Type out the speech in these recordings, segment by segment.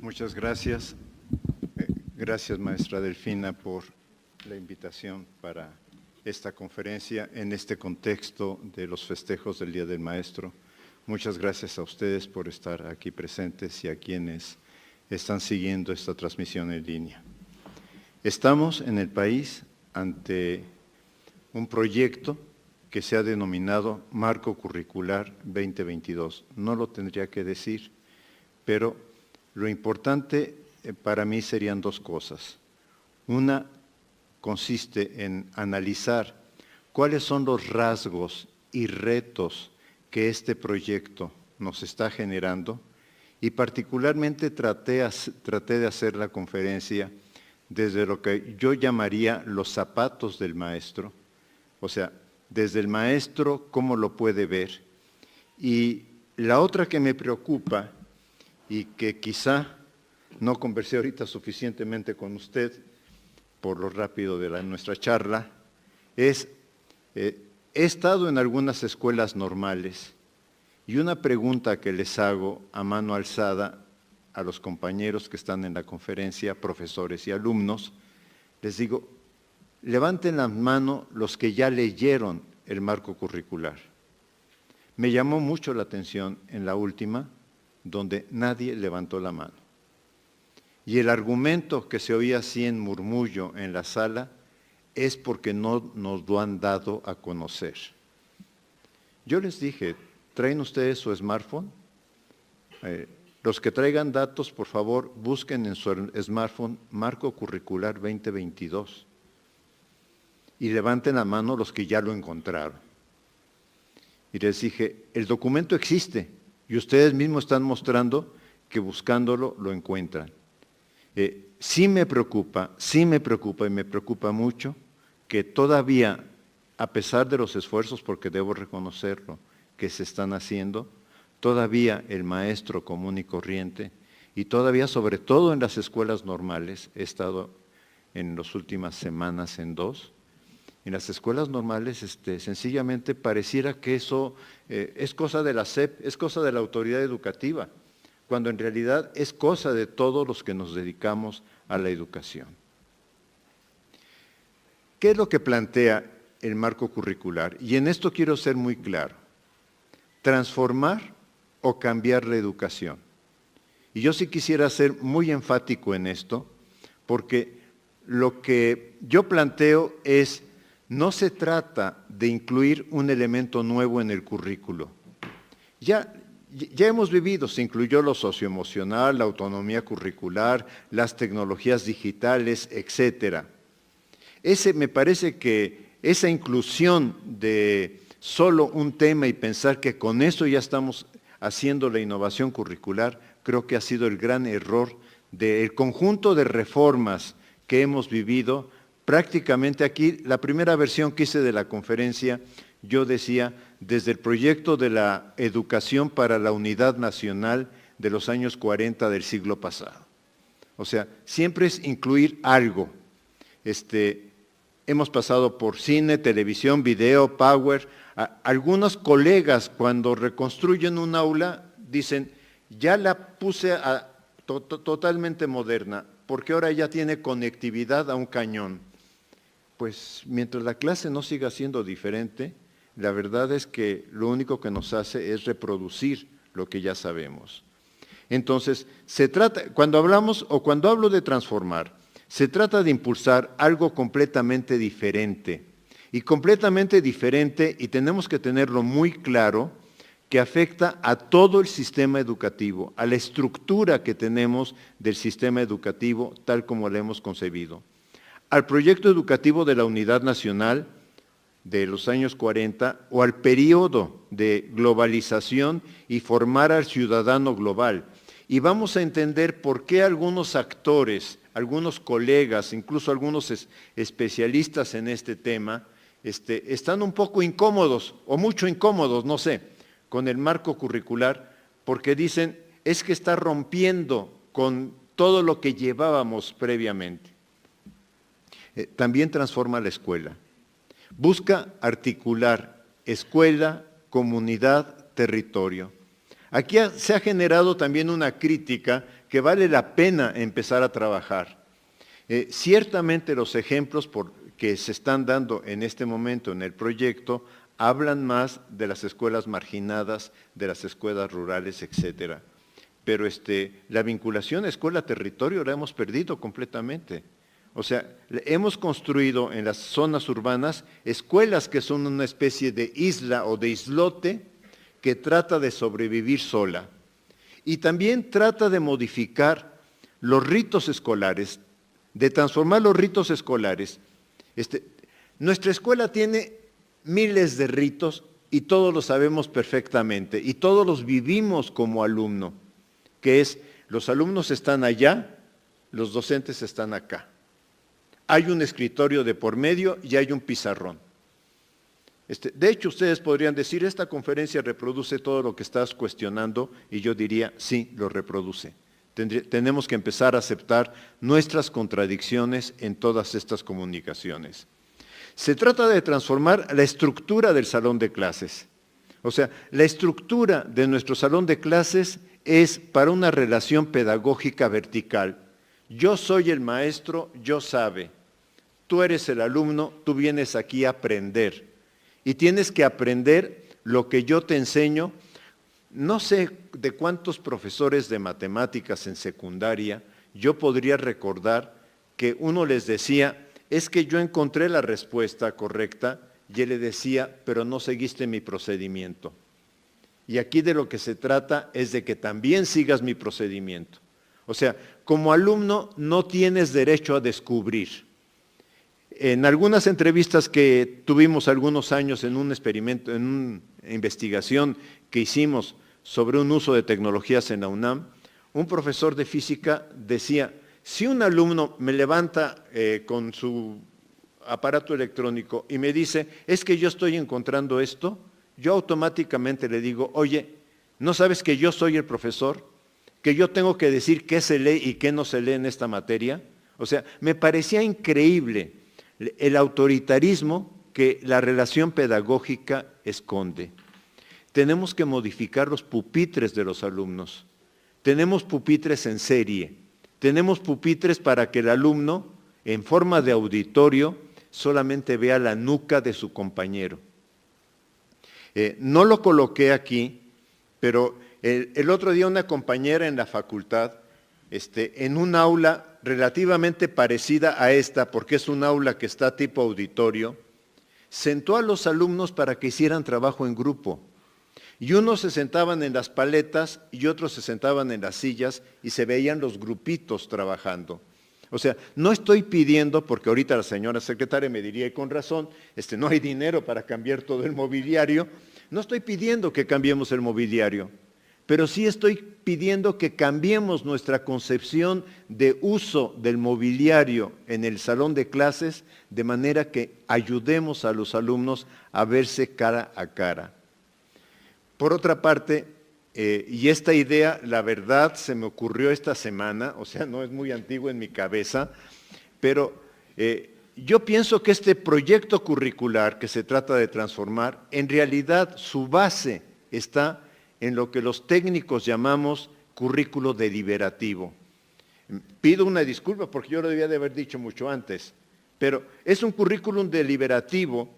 Muchas gracias. Gracias, maestra Delfina, por la invitación para esta conferencia en este contexto de los festejos del Día del Maestro. Muchas gracias a ustedes por estar aquí presentes y a quienes están siguiendo esta transmisión en línea. Estamos en el país ante un proyecto que se ha denominado Marco Curricular 2022. No lo tendría que decir, pero lo importante para mí serían dos cosas. Una consiste en analizar cuáles son los rasgos y retos que este proyecto nos está generando y particularmente traté de hacer la conferencia desde lo que yo llamaría los zapatos del maestro, o sea, desde el maestro, cómo lo puede ver. Y la otra que me preocupa y que quizá no conversé ahorita suficientemente con usted por lo rápido de nuestra charla, es, he estado en algunas escuelas normales y una pregunta que les hago a mano alzada a los compañeros que están en la conferencia, profesores y alumnos, les digo, levanten la mano los que ya leyeron el marco curricular. Me llamó mucho la atención en la última, donde nadie levantó la mano. Y el argumento que se oía así en murmullo en la sala es porque no nos lo han dado a conocer. Yo les dije, ¿traen ustedes su smartphone? Los que traigan datos, por favor, busquen en su smartphone Marco Curricular 2022 y levanten la mano los que ya lo encontraron. Y les dije, el documento existe y ustedes mismos están mostrando que buscándolo lo encuentran. Sí me preocupa y me preocupa mucho que todavía, a pesar de los esfuerzos, porque debo reconocerlo, que se están haciendo, todavía el maestro común y corriente, y todavía sobre todo en las escuelas normales, he estado en las últimas semanas en dos, en las escuelas normales sencillamente pareciera que eso es cosa de la SEP, es cosa de la autoridad educativa, cuando en realidad es cosa de todos los que nos dedicamos a la educación. ¿Qué es lo que plantea el marco curricular? Y en esto quiero ser muy claro. Transformar o cambiar la educación. Y yo sí quisiera ser muy enfático en esto, porque lo que yo planteo es, no se trata de incluir un elemento nuevo en el currículo. Ya hemos vivido, se incluyó lo socioemocional, la autonomía curricular, las tecnologías digitales, etcétera. Me parece que esa inclusión de solo un tema y pensar que con eso ya estamos haciendo la innovación curricular, creo que ha sido el gran error del conjunto de reformas que hemos vivido. Prácticamente aquí, la primera versión que hice de la conferencia, yo decía, desde el proyecto de la educación para la unidad nacional de los años 40 del siglo pasado. O sea, siempre es incluir algo. Hemos pasado por cine, televisión, video, power. Algunos colegas cuando reconstruyen un aula dicen, ya la puse totalmente moderna, porque ahora ya tiene conectividad a un cañón. Pues mientras la clase no siga siendo diferente, la verdad es que lo único que nos hace es reproducir lo que ya sabemos. Entonces, cuando hablo de transformar, se trata de impulsar algo completamente diferente. Y completamente diferente, y tenemos que tenerlo muy claro, que afecta a todo el sistema educativo, a la estructura que tenemos del sistema educativo tal como lo hemos concebido. Al proyecto educativo de la Unidad Nacional de los años 40 o al periodo de globalización y formar al ciudadano global. Y vamos a entender por qué algunos actores, algunos colegas, incluso algunos especialistas en este tema, están un poco incómodos o mucho incómodos, no sé, con el marco curricular, porque dicen, es que está rompiendo con todo lo que llevábamos previamente. También transforma la escuela. Busca articular escuela, comunidad, territorio. Aquí se ha generado también una crítica que vale la pena empezar a trabajar. Ciertamente los ejemplos que se están dando en este momento en el proyecto hablan más de las escuelas marginadas, de las escuelas rurales, etcétera. Pero la vinculación escuela-territorio la hemos perdido completamente. O sea, hemos construido en las zonas urbanas escuelas que son una especie de isla o de islote que trata de sobrevivir sola. Y también trata de modificar los ritos escolares, de transformar los ritos escolares. Nuestra escuela tiene miles de ritos y todos los sabemos perfectamente y todos los vivimos como alumno, que es, los alumnos están allá, los docentes están acá. Hay un escritorio de por medio y hay un pizarrón. De hecho, ustedes podrían decir, esta conferencia reproduce todo lo que estás cuestionando, y yo diría, sí, lo reproduce. Tenemos que empezar a aceptar nuestras contradicciones en todas estas comunicaciones. Se trata de transformar la estructura del salón de clases. O sea, la estructura de nuestro salón de clases es para una relación pedagógica vertical. Yo soy el maestro, yo sabe. Tú eres el alumno, tú vienes aquí a aprender. Y tienes que aprender lo que yo te enseño. No sé de cuántos profesores de matemáticas en secundaria yo podría recordar que uno les decía, es que yo encontré la respuesta correcta, y él le decía, pero no seguiste mi procedimiento. Y aquí de lo que se trata es de que también sigas mi procedimiento. O sea, como alumno no tienes derecho a descubrir. En algunas entrevistas que tuvimos algunos años en un experimento, en una investigación que hicimos sobre un uso de tecnologías en la UNAM, un profesor de física decía, si un alumno me levanta con su aparato electrónico y me dice, es que yo estoy encontrando esto, yo automáticamente le digo, oye, ¿no sabes que yo soy el profesor? ¿Que yo tengo que decir qué se lee y qué no se lee en esta materia? O sea, me parecía increíble el autoritarismo que la relación pedagógica esconde. Tenemos que modificar los pupitres de los alumnos. Tenemos pupitres en serie. Tenemos pupitres para que el alumno, en forma de auditorio, solamente vea la nuca de su compañero. No lo coloqué aquí, pero el otro día una compañera en la facultad, en un aula relativamente parecida a esta, porque es un aula que está tipo auditorio, sentó a los alumnos para que hicieran trabajo en grupo. Y unos se sentaban en las paletas y otros se sentaban en las sillas y se veían los grupitos trabajando. O sea, no estoy pidiendo, porque ahorita la señora secretaria me diría, y con razón, no hay dinero para cambiar todo el mobiliario. No estoy pidiendo que cambiemos el mobiliario, pero sí estoy pidiendo que cambiemos nuestra concepción de uso del mobiliario en el salón de clases, de manera que ayudemos a los alumnos a verse cara a cara. Por otra parte, y esta idea, la verdad, se me ocurrió esta semana, o sea, no es muy antiguo en mi cabeza, pero yo pienso que este proyecto curricular que se trata de transformar, en realidad su base está en lo que los técnicos llamamos currículo deliberativo. Pido una disculpa porque yo lo debía de haber dicho mucho antes, pero es un currículum deliberativo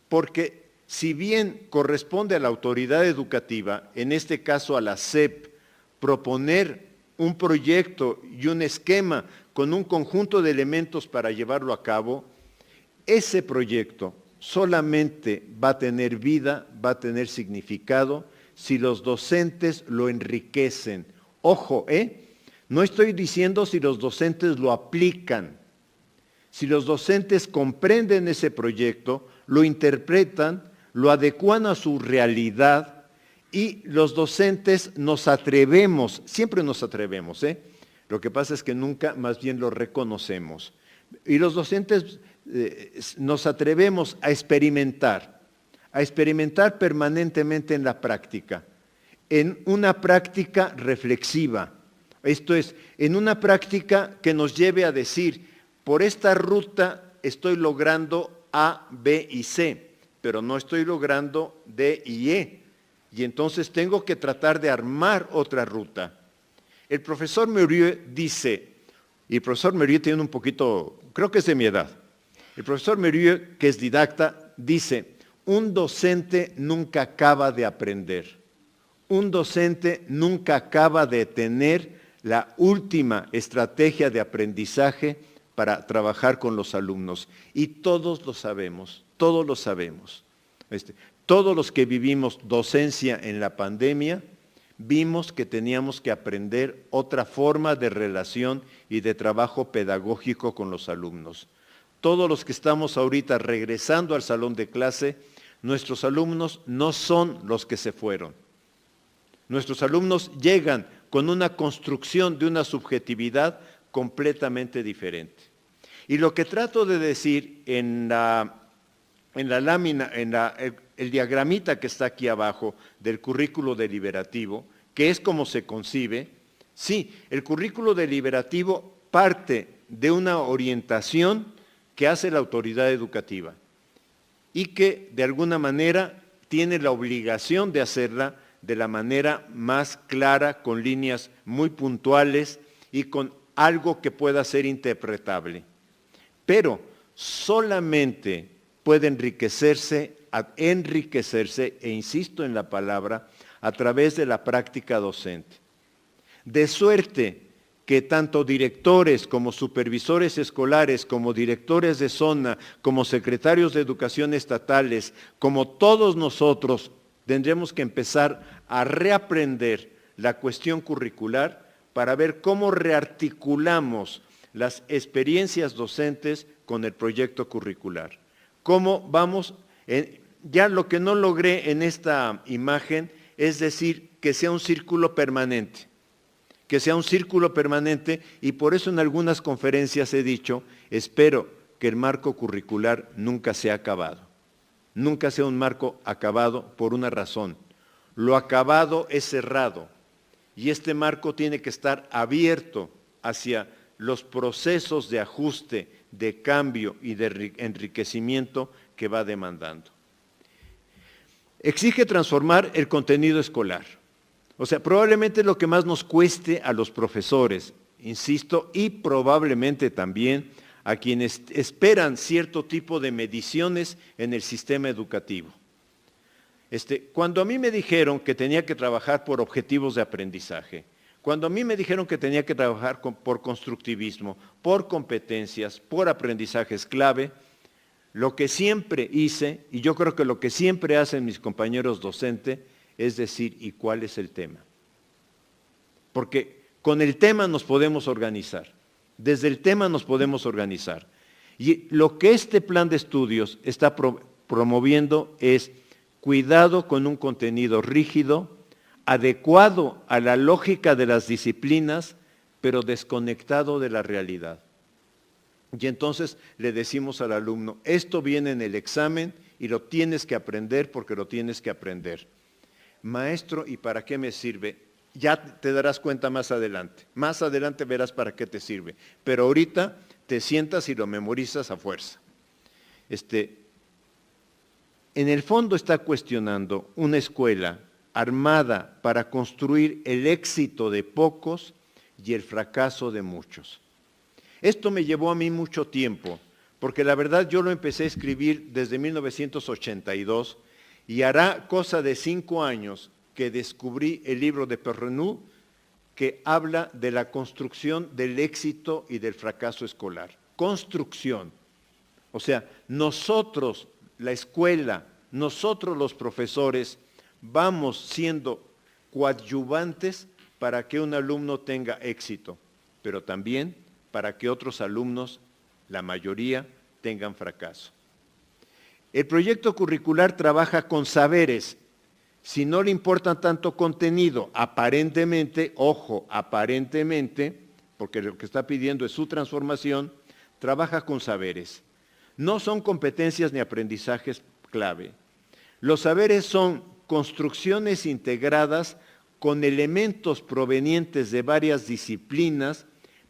porque si bien corresponde a la autoridad educativa, en este caso a la SEP, proponer un proyecto y un esquema con un conjunto de elementos para llevarlo a cabo, ese proyecto solamente va a tener vida, va a tener significado, si los docentes lo enriquecen. Ojo, no estoy diciendo si los docentes lo aplican. Si los docentes comprenden ese proyecto, lo interpretan, lo adecuan a su realidad y los docentes nos atrevemos, siempre nos atrevemos, Lo que pasa es que nunca más bien lo reconocemos. Y los docentes nos atrevemos a experimentar permanentemente en la práctica, en una práctica reflexiva. Esto es, en una práctica que nos lleve a decir, por esta ruta estoy logrando A, B y C, pero no estoy logrando D y E. y entonces tengo que tratar de armar otra ruta. El profesor Murieux dice, y el profesor Murieux tiene un poquito, creo que es de mi edad, el profesor Murieux, que es didacta, dice, un docente nunca acaba de aprender. Un docente nunca acaba de tener la última estrategia de aprendizaje para trabajar con los alumnos. Y todos lo sabemos, todos lo sabemos. Todos los que vivimos docencia en la pandemia, vimos que teníamos que aprender otra forma de relación y de trabajo pedagógico con los alumnos. Todos los que estamos ahorita regresando al salón de clase, nuestros alumnos no son los que se fueron. Nuestros alumnos llegan con una construcción de una subjetividad completamente diferente. Y lo que trato de decir en la lámina, el diagramita que está aquí abajo del currículo deliberativo, que es como se concibe, sí, el currículo deliberativo parte de una orientación que hace la autoridad educativa y que de alguna manera tiene la obligación de hacerla de la manera más clara, con líneas muy puntuales y con algo que pueda ser interpretable. Pero solamente puede enriquecerse, e insisto en la palabra, a través de la práctica docente. De suerte que tanto directores como supervisores escolares, como directores de zona, como secretarios de educación estatales, como todos nosotros, tendremos que empezar a reaprender la cuestión curricular para ver cómo rearticulamos las experiencias docentes con el proyecto curricular. Cómo vamos, ya lo que no logré en esta imagen es decir que sea un círculo permanente. Que sea un círculo permanente y por eso en algunas conferencias he dicho, espero que el marco curricular nunca sea acabado. Nunca sea un marco acabado por una razón. Lo acabado es cerrado y este marco tiene que estar abierto hacia los procesos de ajuste, de cambio y de enriquecimiento que va demandando. Exige transformar el contenido escolar. O sea, probablemente lo que más nos cueste a los profesores, insisto, y probablemente también a quienes esperan cierto tipo de mediciones en el sistema educativo. Cuando a mí me dijeron que tenía que trabajar por objetivos de aprendizaje, cuando a mí me dijeron que tenía que trabajar por constructivismo, por competencias, por aprendizajes clave, lo que siempre hice, y yo creo que lo que siempre hacen mis compañeros docentes, es decir, ¿y cuál es el tema? Porque con el tema nos podemos organizar, desde el tema nos podemos organizar. Y lo que este plan de estudios está promoviendo es cuidado con un contenido rígido, adecuado a la lógica de las disciplinas, pero desconectado de la realidad. Y entonces le decimos al alumno, esto viene en el examen y lo tienes que aprender porque lo tienes que aprender. Maestro, ¿y para qué me sirve? Ya te darás cuenta más adelante. Más adelante verás para qué te sirve. Pero ahorita te sientas y lo memorizas a fuerza. En el fondo está cuestionando una escuela armada para construir el éxito de pocos y el fracaso de muchos. Esto me llevó a mí mucho tiempo, porque la verdad yo lo empecé a escribir desde 1982 y hará cosa de 5 años que descubrí el libro de Perrenot que habla de la construcción del éxito y del fracaso escolar. Construcción. O sea, nosotros, la escuela, nosotros los profesores, vamos siendo coadyuvantes para que un alumno tenga éxito, pero también para que otros alumnos, la mayoría, tengan fracaso. El proyecto curricular trabaja con saberes. Si no le importa tanto contenido, aparentemente, ojo, aparentemente, porque lo que está pidiendo es su transformación, trabaja con saberes. No son competencias ni aprendizajes clave. Los saberes son construcciones integradas con elementos provenientes de varias disciplinas,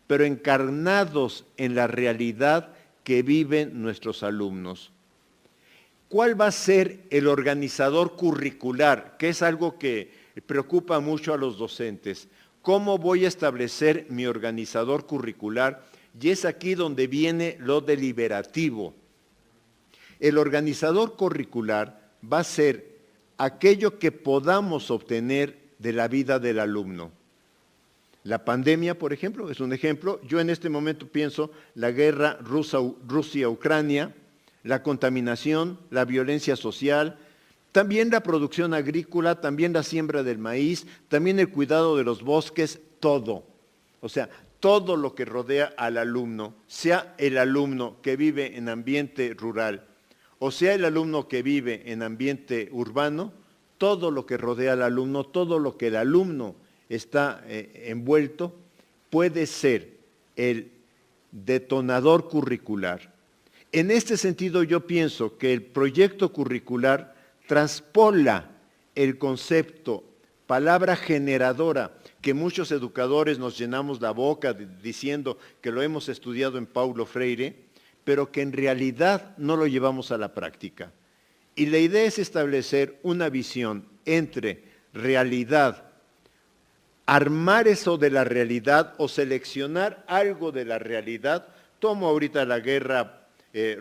pero encarnados en la realidad que viven nuestros alumnos. ¿Cuál va a ser el organizador curricular? Que es algo que preocupa mucho a los docentes. ¿Cómo voy a establecer mi organizador curricular? Y es aquí donde viene lo deliberativo. El organizador curricular va a ser aquello que podamos obtener de la vida del alumno. La pandemia, por ejemplo, es un ejemplo. Yo en este momento pienso la guerra Rusia-Ucrania, la contaminación, la violencia social, también la producción agrícola, también la siembra del maíz, también el cuidado de los bosques, todo. O sea, todo lo que rodea al alumno, sea el alumno que vive en ambiente rural, o sea el alumno que vive en ambiente urbano, todo lo que rodea al alumno, todo lo que el alumno está envuelto, puede ser el detonador curricular. En este sentido yo pienso que el proyecto curricular traspola el concepto, palabra generadora, que muchos educadores nos llenamos la boca diciendo que lo hemos estudiado en Paulo Freire, pero que en realidad no lo llevamos a la práctica. Y la idea es establecer una visión entre realidad, armar eso de la realidad o seleccionar algo de la realidad. Tomo ahorita la guerra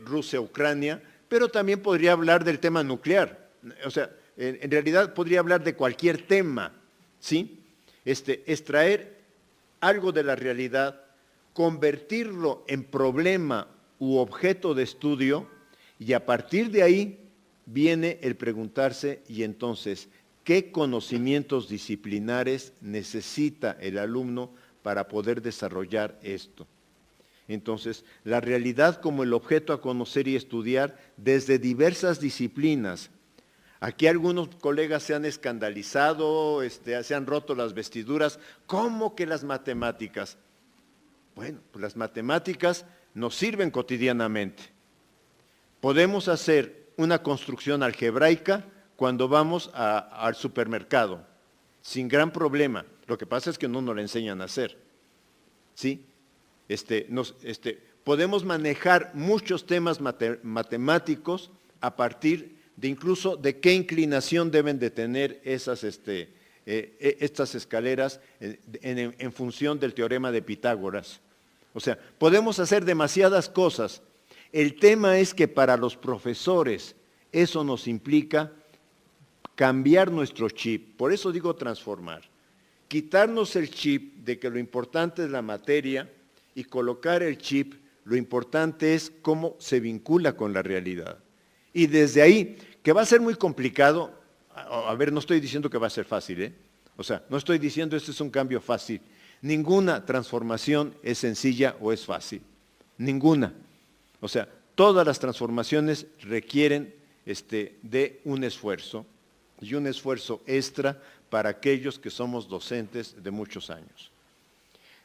Rusia-Ucrania, pero también podría hablar del tema nuclear. O sea, en realidad podría hablar de cualquier tema, ¿sí? Extraer algo de la realidad, convertirlo en problema u objeto de estudio, y a partir de ahí viene el preguntarse, y entonces, ¿qué conocimientos disciplinares necesita el alumno para poder desarrollar esto? Entonces, la realidad como el objeto a conocer y estudiar desde diversas disciplinas. Aquí algunos colegas se han escandalizado, se han roto las vestiduras. ¿Cómo que las matemáticas? Bueno, pues las matemáticas nos sirven cotidianamente. Podemos hacer una construcción algebraica cuando vamos al supermercado, sin gran problema. Lo que pasa es que no nos la enseñan a hacer, ¿sí? Podemos manejar muchos temas matemáticos a partir de incluso de qué inclinación deben de tener estas escaleras en función del teorema de Pitágoras. O sea, podemos hacer demasiadas cosas. El tema es que para los profesores eso nos implica cambiar nuestro chip. Por eso digo transformar. Quitarnos el chip de que lo importante es la materia y colocar el chip, lo importante es cómo se vincula con la realidad. Y desde ahí, que va a ser muy complicado, a ver, no estoy diciendo que va a ser fácil, o sea, no estoy diciendo este es un cambio fácil. Ninguna transformación es sencilla o es fácil, ninguna. O sea, todas las transformaciones requieren de un esfuerzo, y un esfuerzo extra para aquellos que somos docentes de muchos años.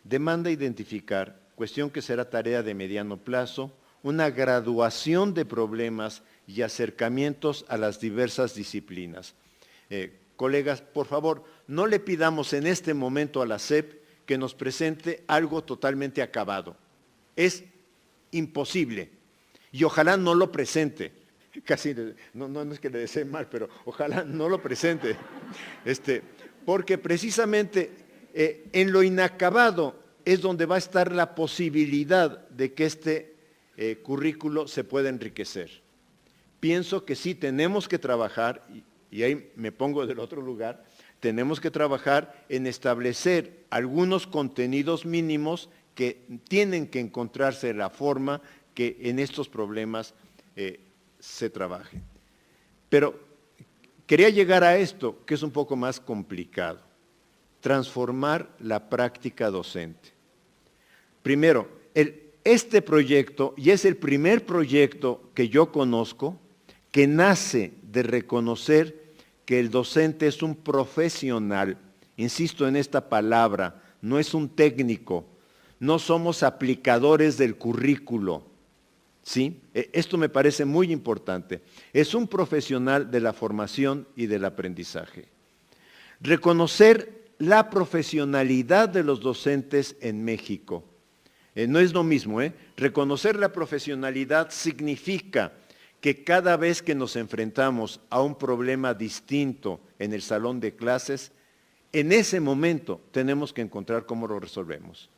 Demanda identificar, cuestión que será tarea de mediano plazo, una graduación de problemas y acercamientos a las diversas disciplinas. Colegas, por favor, no le pidamos en este momento a la SEP que nos presente algo totalmente acabado. Es imposible y ojalá no lo presente. Casi, no es que le desee mal, pero ojalá no lo presente. Porque precisamente en lo inacabado es donde va a estar la posibilidad de que este currículo se pueda enriquecer. Pienso que sí tenemos que trabajar, y ahí me pongo del otro lugar, tenemos que trabajar en establecer algunos contenidos mínimos que tienen que encontrarse la forma que en estos problemas se trabaje. Pero quería llegar a esto, que es un poco más complicado. Transformar la práctica docente. Primero, este proyecto, y es el primer proyecto que yo conozco, que nace de reconocer que el docente es un profesional, insisto en esta palabra, no es un técnico, no somos aplicadores del currículo, ¿sí? Esto me parece muy importante. Es un profesional de la formación y del aprendizaje. Reconocer la profesionalidad de los docentes en México. No es lo mismo, Reconocer la profesionalidad significa que cada vez que nos enfrentamos a un problema distinto en el salón de clases, en ese momento tenemos que encontrar cómo lo resolvemos.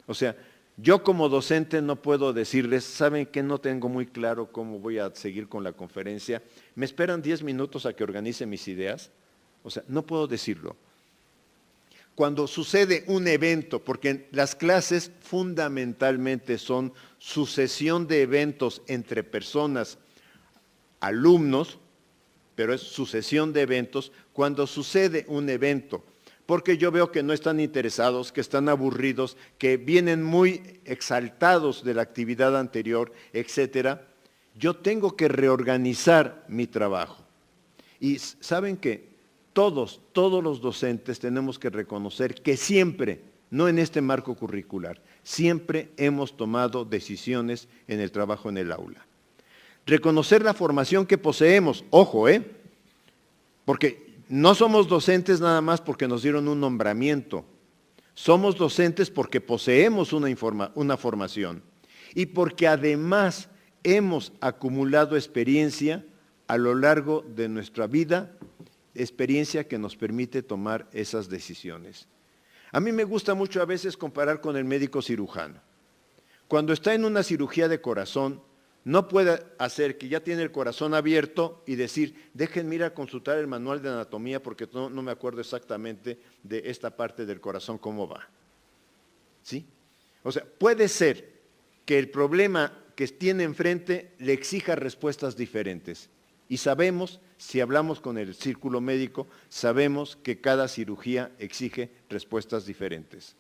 O sea, yo como docente no puedo decirles, ¿saben qué? No tengo muy claro cómo voy a seguir con la conferencia. ¿Me esperan 10 minutos a que organice mis ideas? O sea, no puedo decirlo. Cuando sucede un evento, porque las clases fundamentalmente son sucesión de eventos entre personas, alumnos, pero es sucesión de eventos, cuando sucede un evento, porque yo veo que no están interesados, que están aburridos, que vienen muy exaltados de la actividad anterior, etcétera, yo tengo que reorganizar mi trabajo. Y ¿saben qué? Todos los docentes tenemos que reconocer que siempre, no en este marco curricular, siempre hemos tomado decisiones en el trabajo en el aula. Reconocer la formación que poseemos, ojo, porque no somos docentes nada más porque nos dieron un nombramiento, somos docentes porque poseemos una formación y porque además hemos acumulado experiencia a lo largo de nuestra vida, experiencia que nos permite tomar esas decisiones. A mí me gusta mucho a veces comparar con el médico cirujano. Cuando está en una cirugía de corazón, no puede hacer que ya tiene el corazón abierto y decir, déjenme ir a consultar el manual de anatomía porque no me acuerdo exactamente de esta parte del corazón cómo va. ¿Sí? O sea, puede ser que el problema que tiene enfrente le exija respuestas diferentes. Y sabemos, si hablamos con el círculo médico, sabemos que cada cirugía exige respuestas diferentes.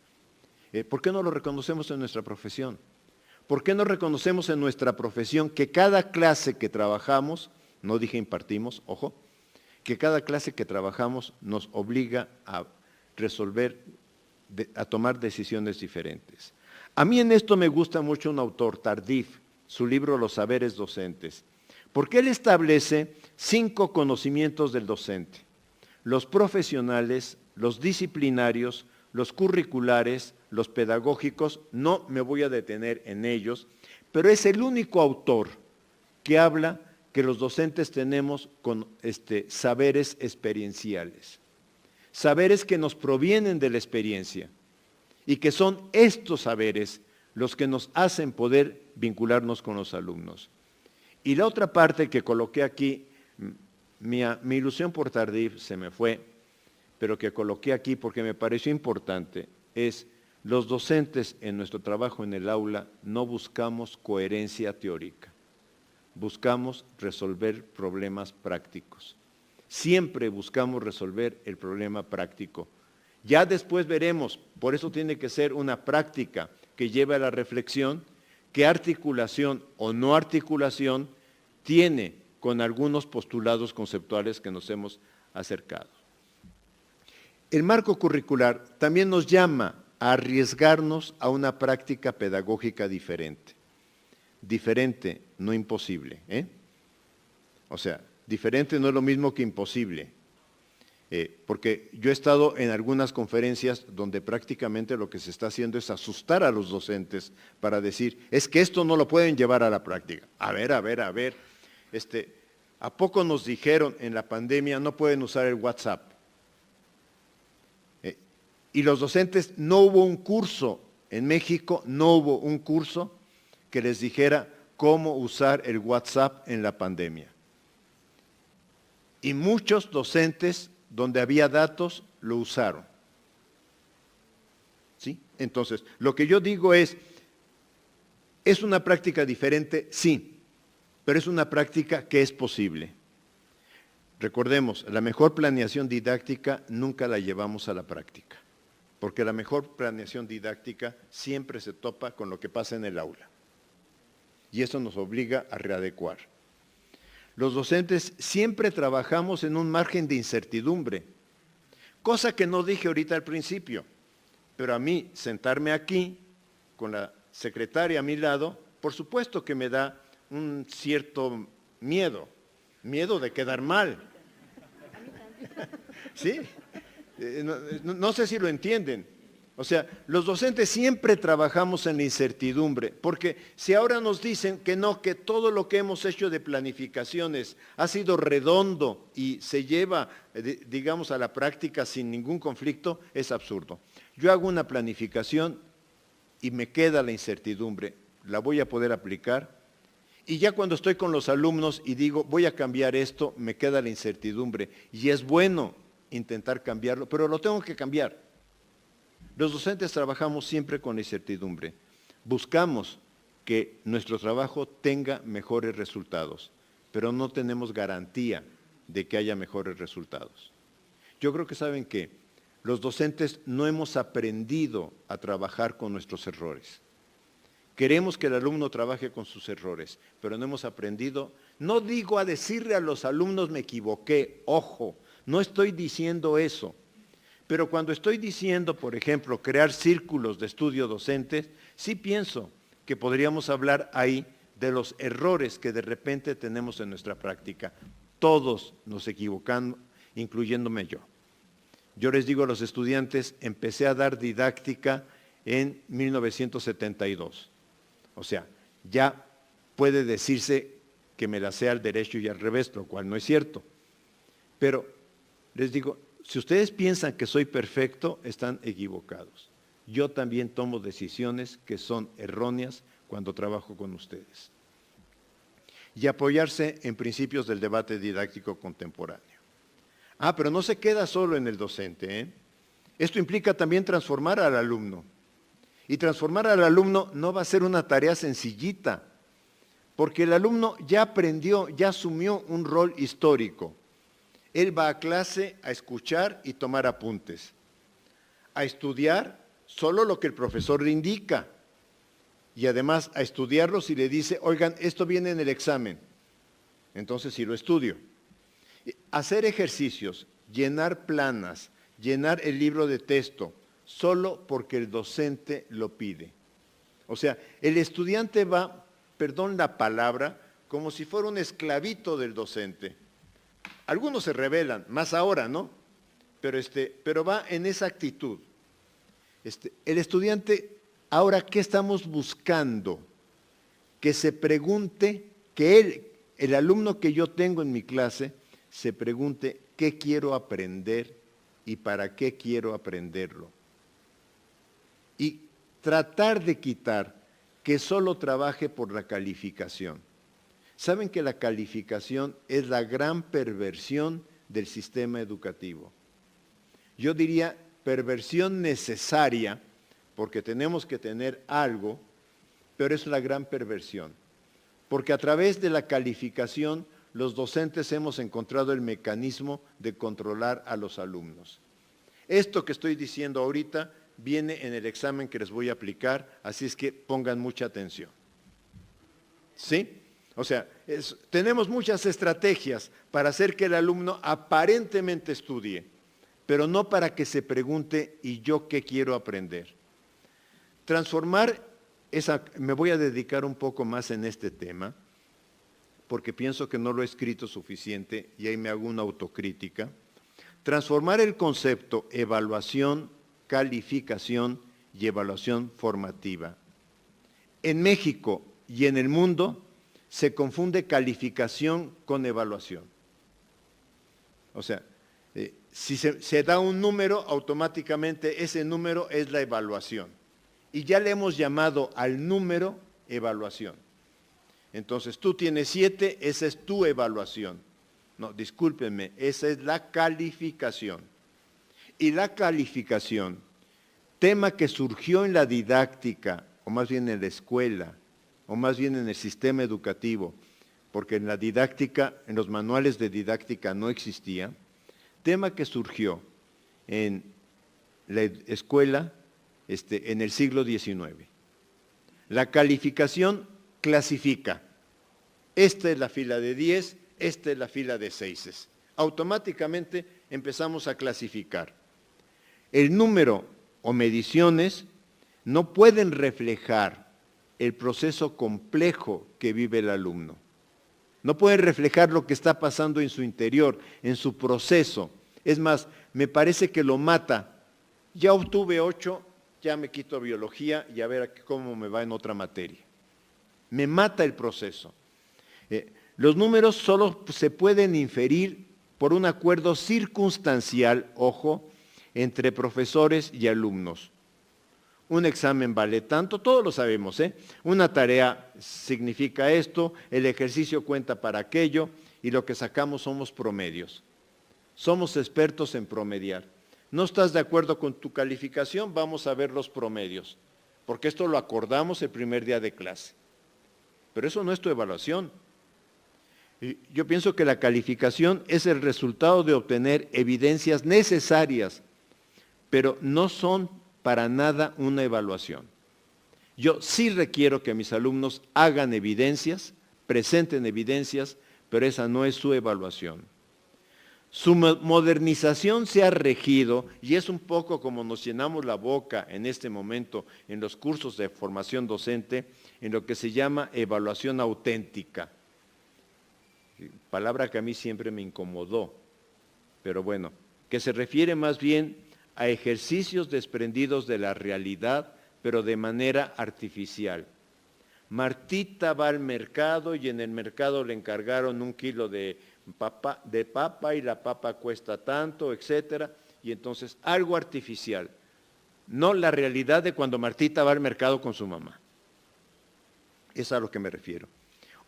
¿Por qué no lo reconocemos en nuestra profesión? ¿Por qué no reconocemos en nuestra profesión que cada clase que trabajamos, no dije impartimos, ojo, que cada clase que trabajamos nos obliga a resolver, a tomar decisiones diferentes? A mí en esto me gusta mucho un autor, Tardif, su libro Los saberes docentes, porque él establece 5 conocimientos del docente: los profesionales, los disciplinarios, los curriculares, los pedagógicos. No me voy a detener en ellos, pero es el único autor que habla que los docentes tenemos con saberes experienciales, saberes que nos provienen de la experiencia y que son estos saberes los que nos hacen poder vincularnos con los alumnos. Y la otra parte que coloqué aquí, mi ilusión por Tardif se me fue, pero que coloqué aquí porque me pareció importante, es: los docentes en nuestro trabajo en el aula no buscamos coherencia teórica, buscamos resolver problemas prácticos. Siempre buscamos resolver el problema práctico. Ya después veremos, por eso tiene que ser una práctica que lleve a la reflexión, qué articulación o no articulación tiene con algunos postulados conceptuales que nos hemos acercado. El marco curricular también nos llama a arriesgarnos a una práctica pedagógica diferente. Diferente, no imposible. O sea, diferente no es lo mismo que imposible. Porque yo he estado en algunas conferencias donde prácticamente lo que se está haciendo es asustar a los docentes para decir, es que esto no lo pueden llevar a la práctica. A ver, ¿a poco nos dijeron en la pandemia no pueden usar el WhatsApp? Y los docentes, no hubo un curso en México, no hubo un curso que les dijera cómo usar el WhatsApp en la pandemia. Y muchos docentes, donde había datos, lo usaron. ¿Sí? Entonces, lo que yo digo ¿es una práctica diferente? Sí, pero es una práctica que es posible. Recordemos, la mejor planeación didáctica nunca la llevamos a la práctica, porque la mejor planeación didáctica siempre se topa con lo que pasa en el aula. Y eso nos obliga a readecuar. Los docentes siempre trabajamos en un margen de incertidumbre, cosa que no dije ahorita al principio, pero a mí sentarme aquí con la secretaria a mi lado, por supuesto que me da un cierto miedo de quedar mal. ¿Sí? No sé si lo entienden. O sea, los docentes siempre trabajamos en la incertidumbre, porque si ahora nos dicen que no, que todo lo que hemos hecho de planificaciones ha sido redondo y se lleva, digamos, a la práctica sin ningún conflicto, es absurdo. Yo hago una planificación y me queda la incertidumbre, ¿la voy a poder aplicar? Y ya cuando estoy con los alumnos y digo, voy a cambiar esto, me queda la incertidumbre. Y es bueno intentar cambiarlo, pero lo tengo que cambiar. Los docentes trabajamos siempre con la incertidumbre. Buscamos que nuestro trabajo tenga mejores resultados, pero no tenemos garantía de que haya mejores resultados. Yo creo que saben que los docentes no hemos aprendido a trabajar con nuestros errores. Queremos que el alumno trabaje con sus errores, pero no hemos aprendido, no digo a decirle a los alumnos me equivoqué, ojo, no estoy diciendo eso. Pero cuando estoy diciendo, por ejemplo, crear círculos de estudio docentes, sí pienso que podríamos hablar ahí de los errores que de repente tenemos en nuestra práctica. Todos nos equivocamos, incluyéndome yo. Yo les digo a los estudiantes, empecé a dar didáctica en 1972. O sea, ya puede decirse que me la sé al derecho y al revés, lo cual no es cierto. Pero les digo, si ustedes piensan que soy perfecto, están equivocados. Yo también tomo decisiones que son erróneas cuando trabajo con ustedes. Y apoyarse en principios del debate didáctico contemporáneo. Pero no se queda solo en el docente, ¿eh? Esto implica también transformar al alumno. Y transformar al alumno no va a ser una tarea sencillita, porque el alumno ya aprendió, ya asumió un rol histórico. Él va a clase a escuchar y tomar apuntes, a estudiar solo lo que el profesor le indica y además a estudiarlo si le dice, oigan, esto viene en el examen, entonces sí lo estudio. Hacer ejercicios, llenar planas, llenar el libro de texto, solo porque el docente lo pide. O sea, el estudiante va, perdón la palabra, como si fuera un esclavito del docente. Algunos se rebelan, más ahora, ¿no? Pero va en esa actitud. El estudiante, ahora, ¿qué estamos buscando? Que se pregunte, que el alumno que yo tengo en mi clase, se pregunte qué quiero aprender y para qué quiero aprenderlo. Y tratar de quitar que solo trabaje por la calificación. Saben que la calificación es la gran perversión del sistema educativo. Yo diría perversión necesaria, porque tenemos que tener algo, pero es la gran perversión. Porque a través de la calificación, los docentes hemos encontrado el mecanismo de controlar a los alumnos. Esto que estoy diciendo ahorita viene en el examen que les voy a aplicar, así es que pongan mucha atención. ¿Sí? O sea, tenemos muchas estrategias para hacer que el alumno aparentemente estudie, pero no para que se pregunte, ¿y yo qué quiero aprender? Transformar, me voy a dedicar un poco más en este tema, porque pienso que no lo he escrito suficiente y ahí me hago una autocrítica. Transformar el concepto evaluación, calificación y evaluación formativa. En México y en el mundo, se confunde calificación con evaluación. O sea, si se da un número, automáticamente ese número es la evaluación. Y ya le hemos llamado al número evaluación. Entonces, tú tienes 7, esa es tu evaluación. No, discúlpenme, esa es la calificación. Y la calificación, tema que surgió en la didáctica, o más bien en la escuela, o más bien en el sistema educativo, porque en la didáctica, en los manuales de didáctica no existía, tema que surgió en la escuela en el siglo XIX. La calificación clasifica. Esta es la fila de 10, esta es la fila de 6. Automáticamente empezamos a clasificar. El número o mediciones no pueden reflejar el proceso complejo que vive el alumno. No pueden reflejar lo que está pasando en su interior, en su proceso. Es más, me parece que lo mata. Ya obtuve 8, ya me quito biología y a ver cómo me va en otra materia. Me mata el proceso. Los números solo se pueden inferir por un acuerdo circunstancial, ojo, entre profesores y alumnos. Un examen vale tanto, todos lo sabemos, ¿eh? Una tarea significa esto, el ejercicio cuenta para aquello y lo que sacamos somos promedios. Somos expertos en promediar. ¿No estás de acuerdo con tu calificación? Vamos a ver los promedios, porque esto lo acordamos el primer día de clase. Pero eso no es tu evaluación. Yo pienso que la calificación es el resultado de obtener evidencias necesarias, pero no son para nada una evaluación. Yo sí requiero que mis alumnos hagan evidencias, presenten evidencias, pero esa no es su evaluación. Su modernización se ha regido, y es un poco como nos llenamos la boca en este momento en los cursos de formación docente, en lo que se llama evaluación auténtica. Palabra que a mí siempre me incomodó, pero bueno, que se refiere más bien a ejercicios desprendidos de la realidad, pero de manera artificial. Martita va al mercado y en el mercado le encargaron 1 kilo de papa y la papa cuesta tanto, etcétera, y entonces algo artificial, no la realidad de cuando Martita va al mercado con su mamá. Es a lo que me refiero.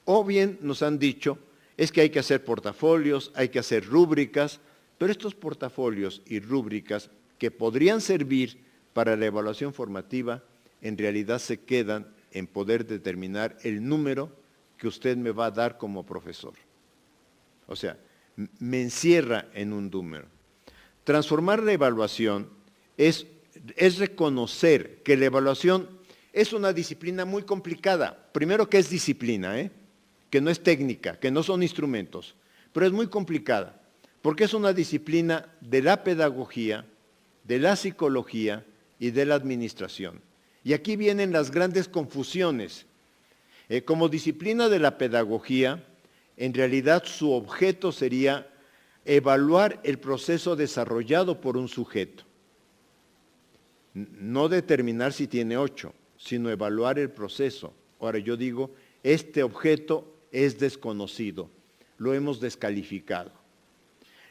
O bien nos han dicho, es que hay que hacer portafolios, hay que hacer rúbricas, pero estos portafolios y rúbricas que podrían servir para la evaluación formativa, en realidad se quedan en poder determinar el número que usted me va a dar como profesor. O sea, me encierra en un número. Transformar la evaluación es reconocer que la evaluación es una disciplina muy complicada. Primero que es disciplina, que no es técnica, que no son instrumentos, pero es muy complicada, porque es una disciplina de la pedagogía, de la psicología y de la administración. Y aquí vienen las grandes confusiones. Como disciplina de la pedagogía, en realidad su objeto sería evaluar el proceso desarrollado por un sujeto. No determinar si tiene 8, sino evaluar el proceso. Ahora yo digo, este objeto es desconocido, lo hemos descalificado.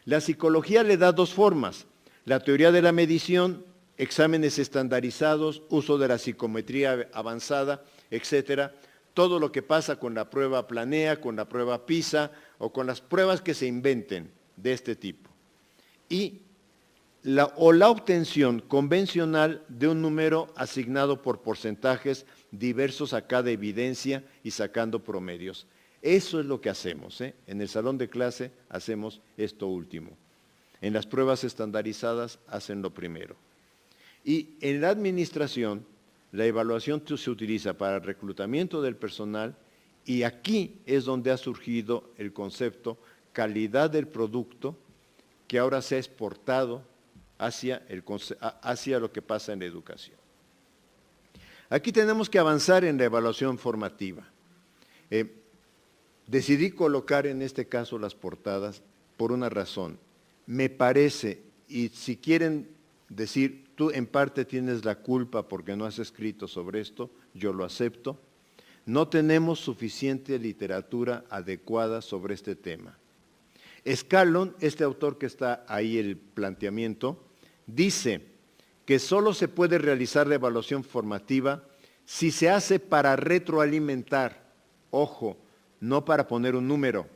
La psicología le da 2 formas, la teoría de la medición, exámenes estandarizados, uso de la psicometría avanzada, etcétera, todo lo que pasa con la prueba Planea, con la prueba PISA o con las pruebas que se inventen de este tipo. Y la obtención convencional de un número asignado por porcentajes diversos a cada evidencia y sacando promedios. Eso es lo que hacemos, En el salón de clase hacemos esto último. En las pruebas estandarizadas hacen lo primero. Y en la administración, la evaluación se utiliza para el reclutamiento del personal y aquí es donde ha surgido el concepto calidad del producto que ahora se ha exportado hacia lo que pasa en la educación. Aquí tenemos que avanzar en la evaluación formativa. Decidí colocar en este caso las portadas por una razón. Me parece, y si quieren decir, tú en parte tienes la culpa porque no has escrito sobre esto, yo lo acepto, no tenemos suficiente literatura adecuada sobre este tema. Scallon, este autor que está ahí el planteamiento, dice que solo se puede realizar la evaluación formativa si se hace para retroalimentar, ojo, no para poner un número.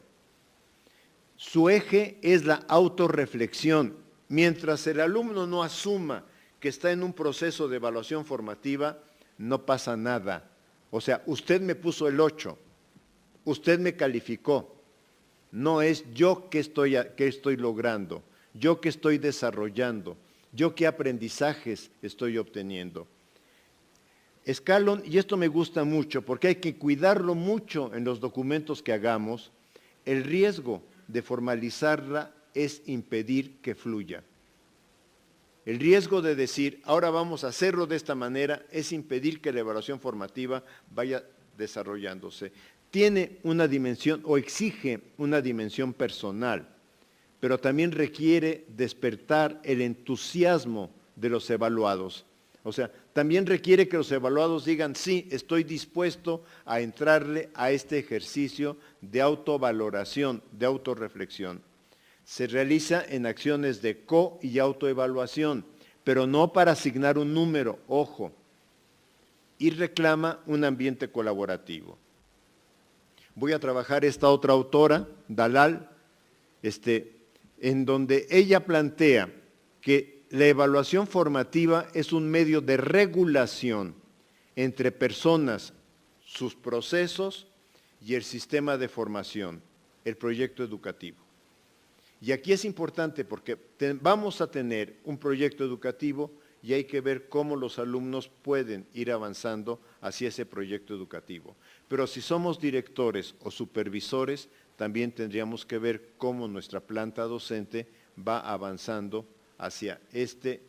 Su eje es la autorreflexión. Mientras el alumno no asuma que está en un proceso de evaluación formativa, no pasa nada. O sea, usted me puso el 8, usted me calificó. No es yo qué estoy logrando, yo qué estoy desarrollando, yo qué aprendizajes estoy obteniendo. Scallon, y esto me gusta mucho porque hay que cuidarlo mucho en los documentos que hagamos, el riesgo de formalizarla es impedir que fluya. El riesgo de decir, ahora vamos a hacerlo de esta manera, es impedir que la evaluación formativa vaya desarrollándose. Tiene una dimensión o exige una dimensión personal, pero también requiere despertar el entusiasmo de los evaluados. O sea, también requiere que los evaluados digan, sí, estoy dispuesto a entrarle a este ejercicio de autovaloración, de autorreflexión. Se realiza en acciones de co- y autoevaluación, pero no para asignar un número, ojo, y reclama un ambiente colaborativo. Voy a trabajar esta otra autora, Dalal, en donde ella plantea que la evaluación formativa es un medio de regulación entre personas, sus procesos y el sistema de formación, el proyecto educativo. Y aquí es importante porque vamos a tener un proyecto educativo y hay que ver cómo los alumnos pueden ir avanzando hacia ese proyecto educativo. Pero si somos directores o supervisores, también tendríamos que ver cómo nuestra planta docente va avanzando hacia este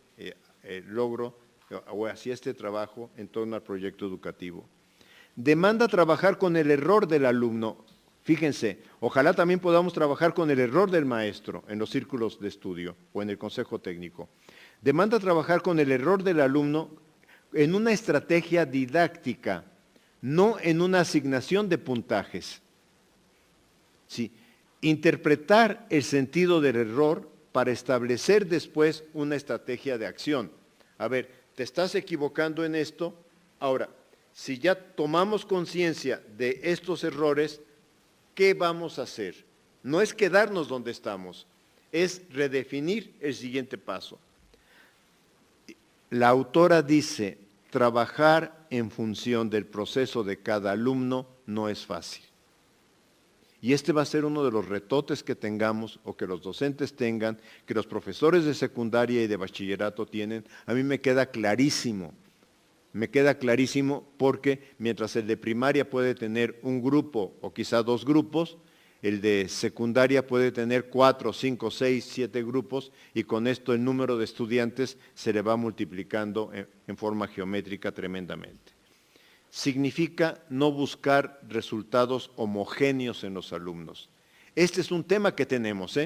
logro o hacia este trabajo en torno al proyecto educativo. Demanda trabajar con el error del alumno. Fíjense, ojalá también podamos trabajar con el error del maestro en los círculos de estudio o en el consejo técnico. Demanda trabajar con el error del alumno en una estrategia didáctica, no en una asignación de puntajes. Sí, interpretar el sentido del error para establecer después una estrategia de acción. A ver, te estás equivocando en esto, ahora, si ya tomamos conciencia de estos errores, ¿qué vamos a hacer? No es quedarnos donde estamos, es redefinir el siguiente paso. La autora dice, trabajar en función del proceso de cada alumno no es fácil. Y este va a ser uno de los retotes que tengamos o que los docentes tengan, que los profesores de secundaria y de bachillerato tienen. A mí me queda clarísimo porque mientras el de primaria puede tener un grupo o quizá dos grupos, el de secundaria puede tener 4, 5, 6, 7 grupos y con esto el número de estudiantes se le va multiplicando en forma geométrica tremendamente. Significa no buscar resultados homogéneos en los alumnos. Este es un tema que tenemos,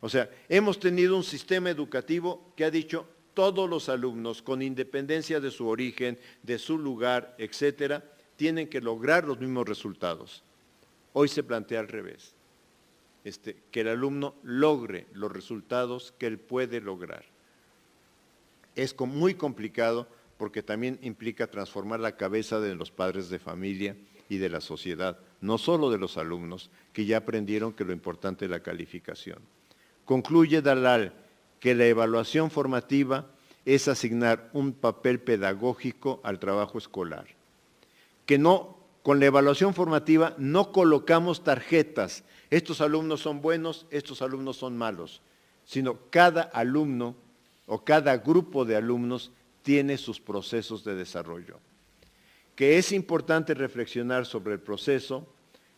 O sea, hemos tenido un sistema educativo que ha dicho todos los alumnos, con independencia de su origen, de su lugar, etcétera, tienen que lograr los mismos resultados. Hoy se plantea al revés, que el alumno logre los resultados que él puede lograr. Es muy complicado porque también implica transformar la cabeza de los padres de familia y de la sociedad, no solo de los alumnos, que ya aprendieron que lo importante es la calificación. Concluye Dalal que la evaluación formativa es asignar un papel pedagógico al trabajo escolar, que con la evaluación formativa no colocamos tarjetas, estos alumnos son buenos, estos alumnos son malos, sino cada alumno o cada grupo de alumnos tiene sus procesos de desarrollo. Que es importante reflexionar sobre el proceso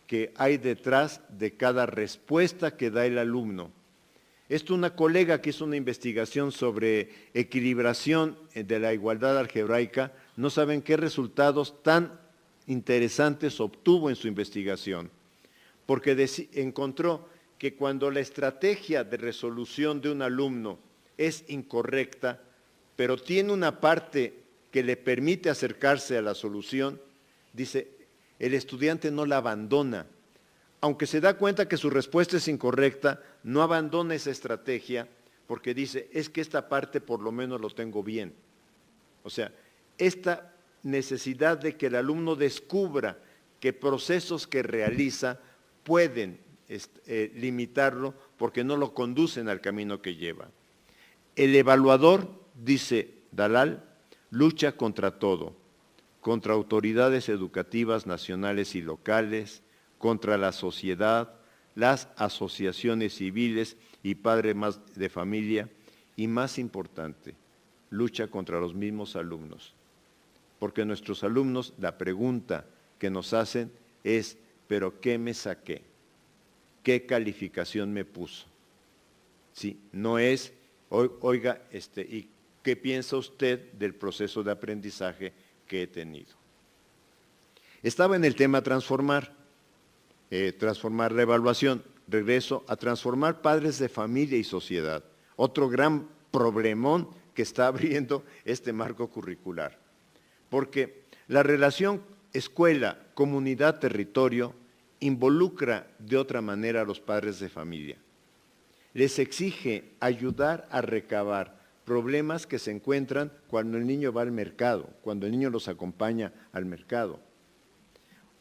que hay detrás de cada respuesta que da el alumno. Una colega que hizo una investigación sobre equilibración de la igualdad algebraica, no saben qué resultados tan interesantes obtuvo en su investigación, porque encontró que cuando la estrategia de resolución de un alumno es incorrecta, pero tiene una parte que le permite acercarse a la solución, dice, el estudiante no la abandona. Aunque se da cuenta que su respuesta es incorrecta, no abandona esa estrategia porque dice, es que esta parte por lo menos lo tengo bien. O sea, esta necesidad de que el alumno descubra que procesos que realiza pueden limitarlo porque no lo conducen al camino que lleva. El evaluador, dice Dalal, lucha contra todo, contra autoridades educativas nacionales y locales, contra la sociedad, las asociaciones civiles y padres más de familia, y más importante, lucha contra los mismos alumnos. Porque nuestros alumnos, la pregunta que nos hacen es, ¿pero qué me saqué? ¿Qué calificación me puso? Sí, no es, oiga, ¿y qué piensa usted del proceso de aprendizaje que he tenido? Estaba en el tema transformar la evaluación. Regreso a transformar padres de familia y sociedad. Otro gran problemón que está abriendo este marco curricular. Porque la relación escuela, comunidad, territorio involucra de otra manera a los padres de familia. Les exige ayudar a recabar problemas que se encuentran cuando el niño va al mercado, cuando el niño los acompaña al mercado.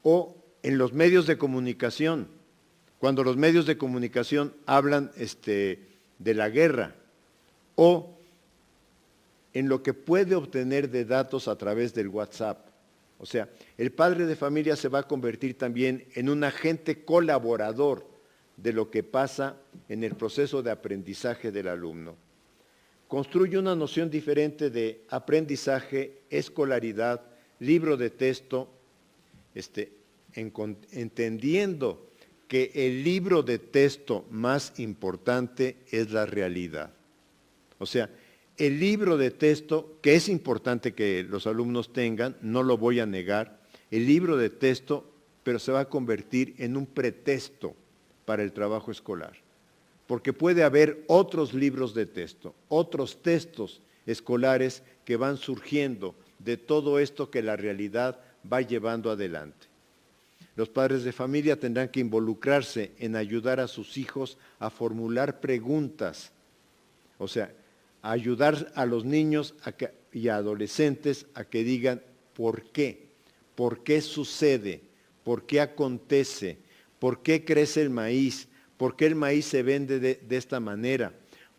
O en los medios de comunicación, cuando los medios de comunicación hablan de la guerra, o en lo que puede obtener de datos a través del WhatsApp. O sea, el padre de familia se va a convertir también en un agente colaborador de lo que pasa en el proceso de aprendizaje del alumno. Construye una noción diferente de aprendizaje, escolaridad, libro de texto, entendiendo que el libro de texto más importante es la realidad. O sea, el libro de texto, que es importante que los alumnos tengan, no lo voy a negar, el libro de texto, pero se va a convertir en un pretexto para el trabajo escolar. Porque puede haber otros libros de texto, otros textos escolares que van surgiendo de todo esto que la realidad va llevando adelante. Los padres de familia tendrán que involucrarse en ayudar a sus hijos a formular preguntas, o sea, a ayudar a los niños y a adolescentes a que digan por qué sucede, por qué acontece, por qué crece el maíz, por qué el maíz se vende de esta manera,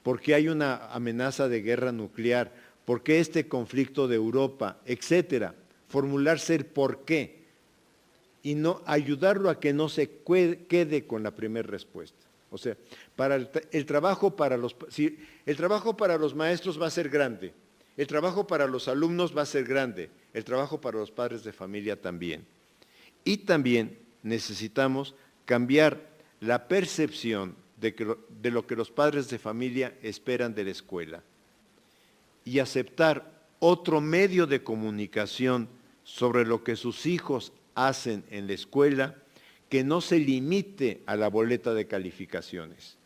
por qué hay una amenaza de guerra nuclear, por qué este conflicto de Europa, etcétera. Formularse el por qué y no ayudarlo a que no se quede con la primera respuesta. O sea, el trabajo para los maestros va a ser grande, el trabajo para los alumnos va a ser grande, el trabajo para los padres de familia también. Y también necesitamos cambiar la percepción de lo que los padres de familia esperan de la escuela y aceptar otro medio de comunicación sobre lo que sus hijos hacen en la escuela que no se limite a la boleta de calificaciones.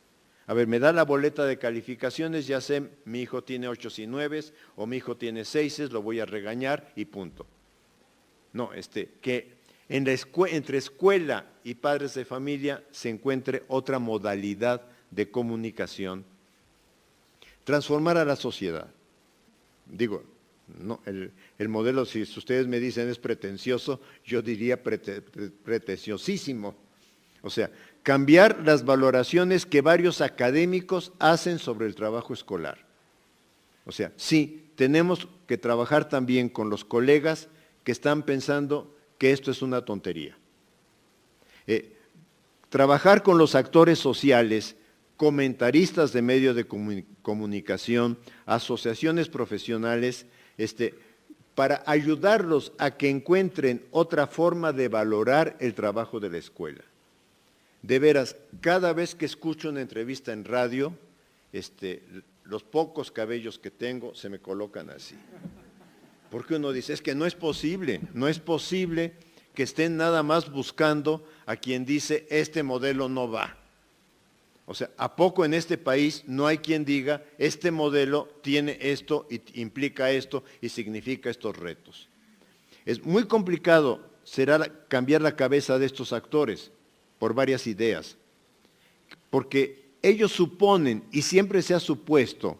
A ver, me da la boleta de calificaciones, ya sé, mi hijo tiene 8 y 9 o mi hijo tiene 6, lo voy a regañar y punto. No, que entre escuela y padres de familia se encuentre otra modalidad de comunicación. Transformar a la sociedad. Digo, no, el modelo, si ustedes me dicen es pretencioso, yo diría pretenciosísimo. O sea, cambiar las valoraciones que varios académicos hacen sobre el trabajo escolar. O sea, sí, tenemos que trabajar también con los colegas que están pensando que esto es una tontería. Trabajar con los actores sociales, comentaristas de medios de comunicación, asociaciones profesionales, para ayudarlos a que encuentren otra forma de valorar el trabajo de la escuela. De veras, cada vez que escucho una entrevista en radio, los pocos cabellos que tengo se me colocan así. Porque uno dice, es que no es posible que estén nada más buscando a quien dice, este modelo no va. O sea, ¿a poco en este país no hay quien diga, este modelo tiene esto, implica esto y significa estos retos? Es muy complicado cambiar la cabeza de estos actores por varias ideas, porque ellos suponen, y siempre se ha supuesto,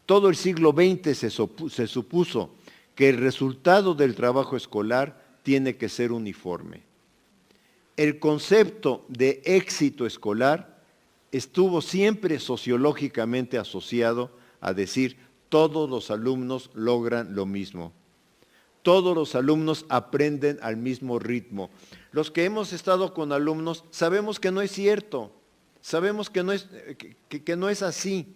todo el siglo XX se supuso que el resultado del trabajo escolar tiene que ser uniforme. El concepto de éxito escolar estuvo siempre sociológicamente asociado a decir todos los alumnos logran lo mismo. Todos los alumnos aprenden al mismo ritmo. Los que hemos estado con alumnos sabemos que no es cierto, sabemos que no es así,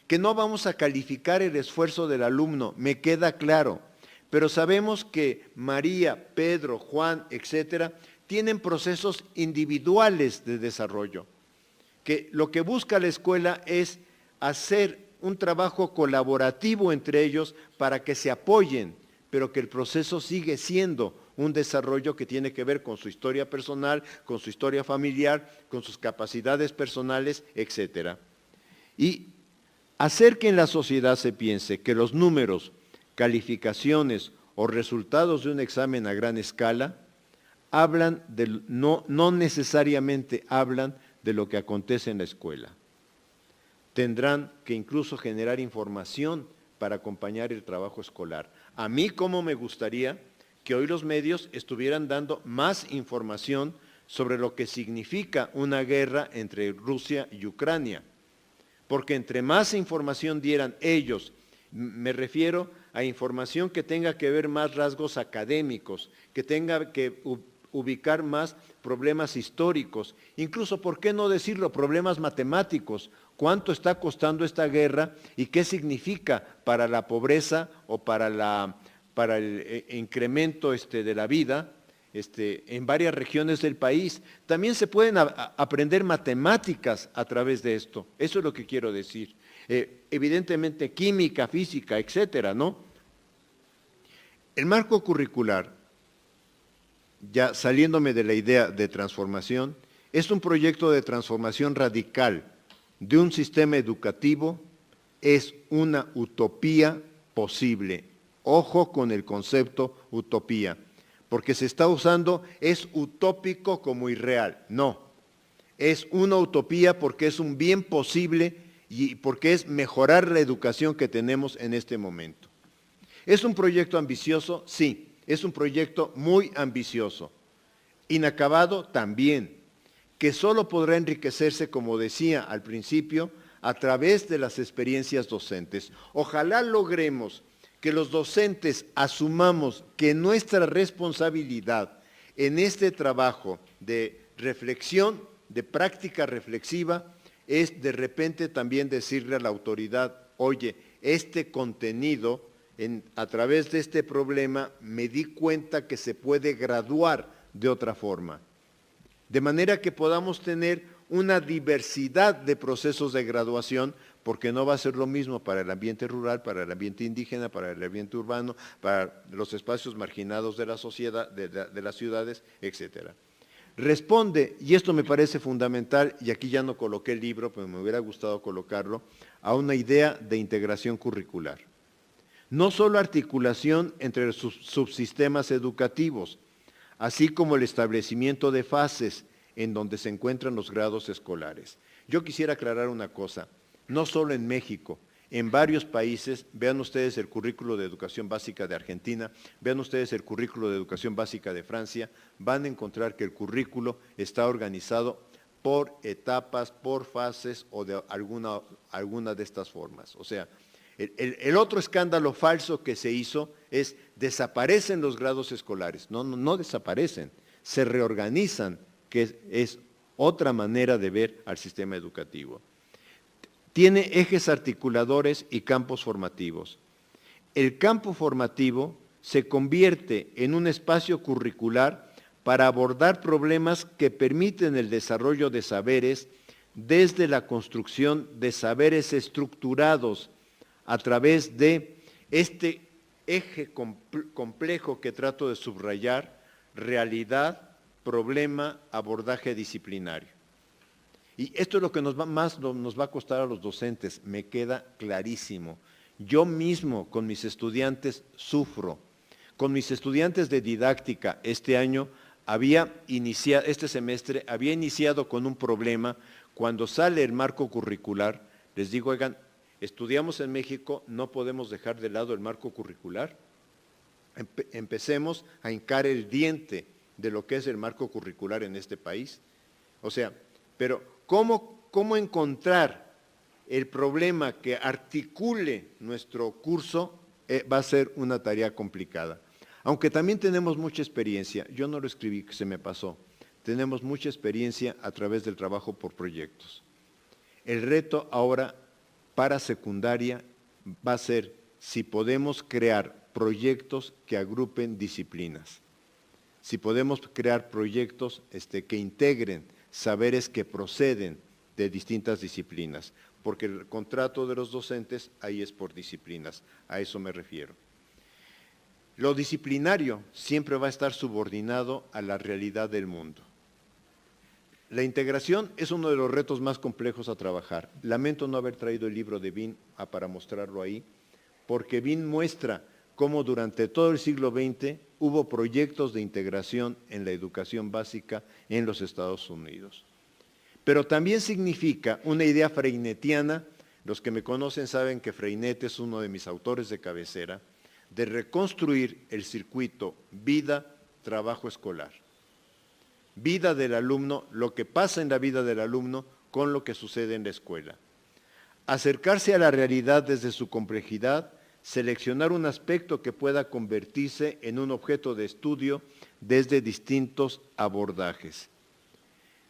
que no vamos a calificar el esfuerzo del alumno, me queda claro, pero sabemos que María, Pedro, Juan, etcétera, tienen procesos individuales de desarrollo, que lo que busca la escuela es hacer un trabajo colaborativo entre ellos para que se apoyen, pero que el proceso sigue siendo un desarrollo que tiene que ver con su historia personal, con su historia familiar, con sus capacidades personales, etcétera. Y Hacer que en la sociedad se piense que los números, calificaciones o resultados de un examen a gran escala no necesariamente hablan de lo que acontece en la escuela. Tendrán que incluso generar información para acompañar el trabajo escolar. A mí, como me gustaría que hoy los medios estuvieran dando más información sobre lo que significa una guerra entre Rusia y Ucrania. Porque entre más información dieran ellos, me refiero a información que tenga que ver más rasgos académicos, que tenga que ubicar más problemas históricos, incluso, ¿por qué no decirlo?, problemas matemáticos. ¿Cuánto está costando esta guerra y qué significa para la pobreza o para el incremento de la vida en varias regiones del país? También se pueden aprender matemáticas a través de esto. Eso es lo que quiero decir. Evidentemente química, física, etcétera, ¿no? El marco curricular, ya saliéndome de la idea de transformación, es un proyecto de transformación radical de un sistema educativo, es una utopía posible. Ojo con el concepto utopía, porque se está usando, es utópico como irreal. No, es una utopía porque es un bien posible y porque es mejorar la educación que tenemos en este momento. ¿Es un proyecto ambicioso? Sí, es un proyecto muy ambicioso. Inacabado también, que solo podrá enriquecerse, como decía al principio, a través de las experiencias docentes. Ojalá logremos que los docentes asumamos que nuestra responsabilidad en este trabajo de reflexión, de práctica reflexiva, es de repente también decirle a la autoridad, oye, este contenido, a través de este problema, me di cuenta que se puede graduar de otra forma. De manera que podamos tener una diversidad de procesos de graduación, porque no va a ser lo mismo para el ambiente rural, para el ambiente indígena, para el ambiente urbano, para los espacios marginados de la sociedad, de las ciudades, etcétera. Responde, y esto me parece fundamental, y aquí ya no coloqué el libro, pero me hubiera gustado colocarlo, a una idea de integración curricular. No solo articulación entre los subsistemas educativos, así como el establecimiento de fases en donde se encuentran los grados escolares. Yo quisiera aclarar una cosa, no solo en México, en varios países, vean ustedes el currículo de educación básica de Argentina, vean ustedes el currículo de educación básica de Francia, van a encontrar que el currículo está organizado por etapas, por fases o de alguna de estas formas. O sea, el otro escándalo falso que se hizo es desaparecen los grados escolares. No desaparecen, se reorganizan, que es otra manera de ver al sistema educativo. Tiene ejes articuladores y campos formativos. El campo formativo se convierte en un espacio curricular para abordar problemas que permiten el desarrollo de saberes desde la construcción de saberes estructurados a través de este eje complejo que trato de subrayar: realidad, problema, abordaje disciplinario. Y esto es lo que más nos va a costar a los docentes, me queda clarísimo. Yo mismo con mis estudiantes sufro. Con mis estudiantes de didáctica este semestre había iniciado con un problema. Cuando sale el marco curricular, les digo, oigan, estudiamos en México, no podemos dejar de lado el marco curricular. Empecemos a hincar el diente de lo que es el marco curricular en este país. O sea, pero ¿cómo encontrar el problema que articule nuestro curso? Va a ser una tarea complicada. Aunque también tenemos mucha experiencia, yo no lo escribí, se me pasó, tenemos mucha experiencia a través del trabajo por proyectos. El reto ahora para secundaria va a ser si podemos crear proyectos que agrupen disciplinas, si podemos crear proyectos que integren saberes que proceden de distintas disciplinas, porque el contrato de los docentes ahí es por disciplinas, a eso me refiero. Lo disciplinario siempre va a estar subordinado a la realidad del mundo. La integración es uno de los retos más complejos a trabajar. Lamento no haber traído el libro de Bean para mostrarlo ahí, porque Bean muestra cómo durante todo el siglo XX hubo proyectos de integración en la educación básica en los Estados Unidos. Pero también significa una idea freinetiana. Los que me conocen saben que Freinet es uno de mis autores de cabecera, de reconstruir el circuito vida-trabajo escolar. Vida del alumno, lo que pasa en la vida del alumno con lo que sucede en la escuela. Acercarse a la realidad desde su complejidad, seleccionar un aspecto que pueda convertirse en un objeto de estudio desde distintos abordajes.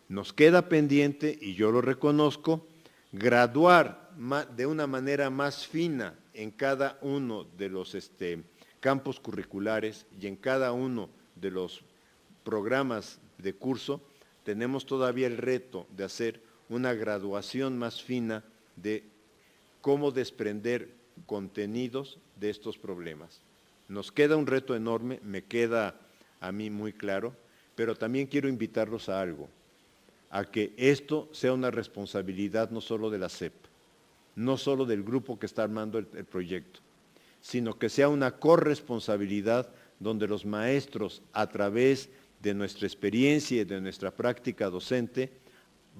Nos queda pendiente, y yo lo reconozco, graduar de una manera más fina en cada uno de los campos curriculares y en cada uno de los programas de curso. Tenemos todavía el reto de hacer una graduación más fina de cómo desprender contenidos de estos problemas. Nos queda un reto enorme, me queda a mí muy claro, pero también quiero invitarlos a algo, a que esto sea una responsabilidad no solo de la SEP, no solo del grupo que está armando el proyecto, sino que sea una corresponsabilidad donde los maestros, a través de nuestra experiencia y de nuestra práctica docente,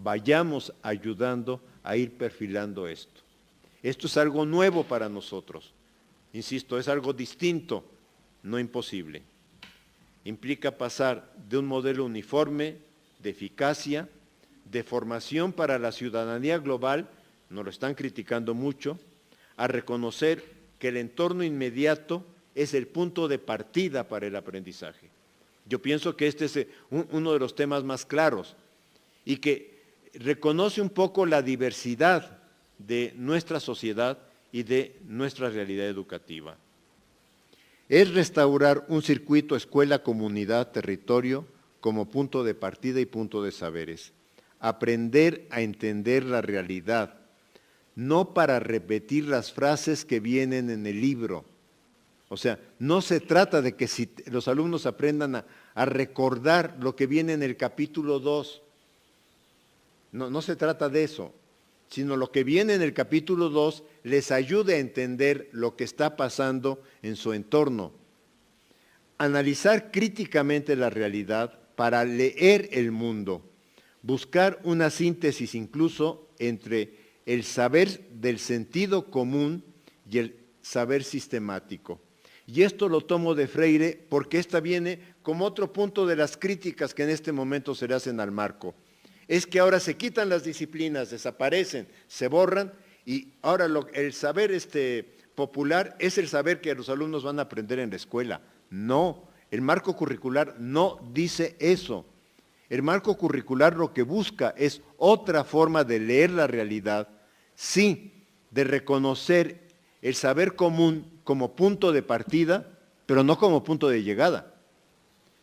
vayamos ayudando a ir perfilando esto. Esto es algo nuevo para nosotros. Insisto, es algo distinto, no imposible. Implica pasar de un modelo uniforme, de eficacia, de formación para la ciudadanía global, nos lo están criticando mucho, a reconocer que el entorno inmediato es el punto de partida para el aprendizaje. Yo pienso que este es uno de los temas más claros y que reconoce un poco la diversidad de nuestra sociedad y de nuestra realidad educativa. Es restaurar un circuito escuela, comunidad, territorio como punto de partida y punto de saberes. Aprender a entender la realidad, no para repetir las frases que vienen en el libro. O sea, no se trata de que si los alumnos aprendan a recordar lo que viene en el capítulo 2. No se trata de eso, sino lo que viene en el capítulo 2 les ayude a entender lo que está pasando en su entorno. Analizar críticamente la realidad para leer el mundo. Buscar una síntesis incluso entre el saber del sentido común y el saber sistemático. Y esto lo tomo de Freire porque esta viene como otro punto de las críticas que en este momento se le hacen al marco. Es que ahora se quitan las disciplinas, desaparecen, se borran y ahora el saber popular es el saber que los alumnos van a aprender en la escuela. No, el marco curricular no dice eso. El marco curricular lo que busca es otra forma de leer la realidad, sí, de reconocer el saber común como punto de partida, pero no como punto de llegada,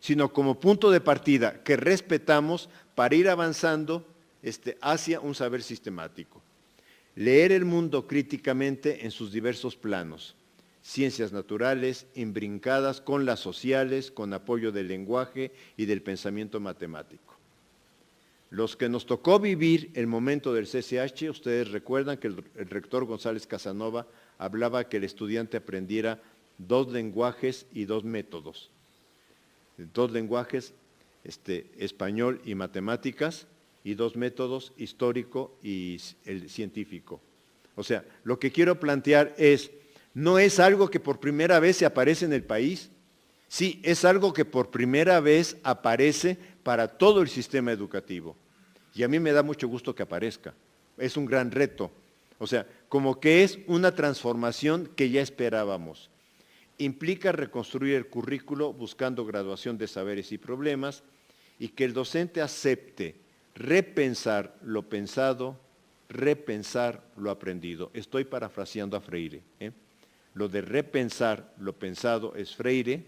sino como punto de partida que respetamos para ir avanzando hacia un saber sistemático. Leer el mundo críticamente en sus diversos planos, ciencias naturales, imbrincadas con las sociales, con apoyo del lenguaje y del pensamiento matemático. Los que nos tocó vivir el momento del CCH, ustedes recuerdan que el rector González Casanova hablaba que el estudiante aprendiera 2 lenguajes y 2 métodos. 2 lenguajes, español y matemáticas, y 2 métodos, histórico y el científico. O sea, lo que quiero plantear es, no es algo que por primera vez se aparece en el país, sí, es algo que por primera vez aparece para todo el sistema educativo. Y a mí me da mucho gusto que aparezca, es un gran reto. O sea, como que es una transformación que ya esperábamos. Implica reconstruir el currículo buscando graduación de saberes y problemas y que el docente acepte repensar lo pensado, repensar lo aprendido. Estoy parafraseando a Freire. Lo de repensar lo pensado es Freire,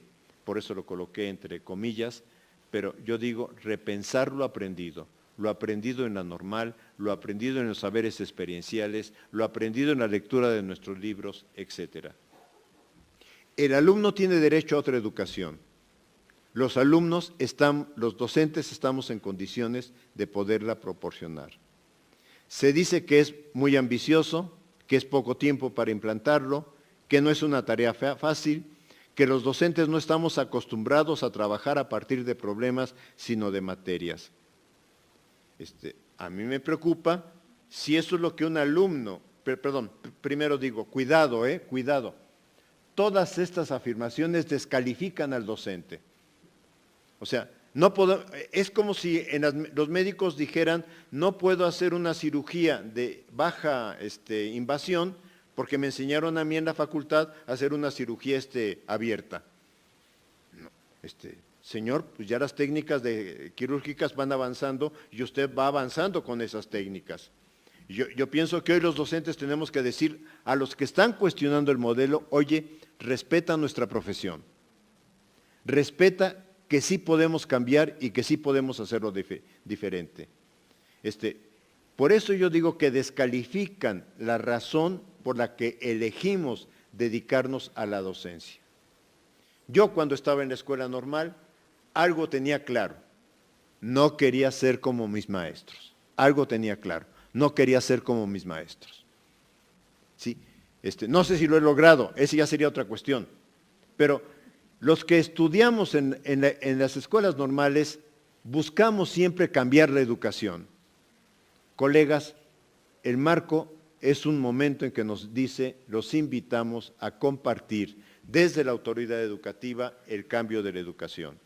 por eso lo coloqué entre comillas, pero yo digo repensar lo aprendido en la normal, lo aprendido en los saberes experienciales, lo aprendido en la lectura de nuestros libros, etc. El alumno tiene derecho a otra educación. los docentes estamos en condiciones de poderla proporcionar. Se dice que es muy ambicioso, que es poco tiempo para implantarlo, que no es una tarea fácil, que los docentes no estamos acostumbrados a trabajar a partir de problemas, sino de materias. A mí me preocupa si eso es lo que un alumno, primero digo, cuidado, cuidado. Todas estas afirmaciones descalifican al docente. O sea, es como si los médicos dijeran, no puedo hacer una cirugía de baja invasión porque me enseñaron a mí en la facultad a hacer una cirugía abierta. No, señor, pues ya las técnicas quirúrgicas van avanzando y usted va avanzando con esas técnicas. Yo pienso que hoy los docentes tenemos que decir a los que están cuestionando el modelo, oye, respeta nuestra profesión, respeta que sí podemos cambiar y que sí podemos hacerlo diferente. Por eso yo digo que descalifican la razón por la que elegimos dedicarnos a la docencia. Yo cuando estaba en la escuela normal, algo tenía claro, no quería ser como mis maestros, algo tenía claro, no quería ser como mis maestros. ¿Sí? No sé si lo he logrado, esa ya sería otra cuestión, pero los que estudiamos en las escuelas normales buscamos siempre cambiar la educación. Colegas, el marco es un momento en que nos dice, los invitamos a compartir desde la autoridad educativa el cambio de la educación.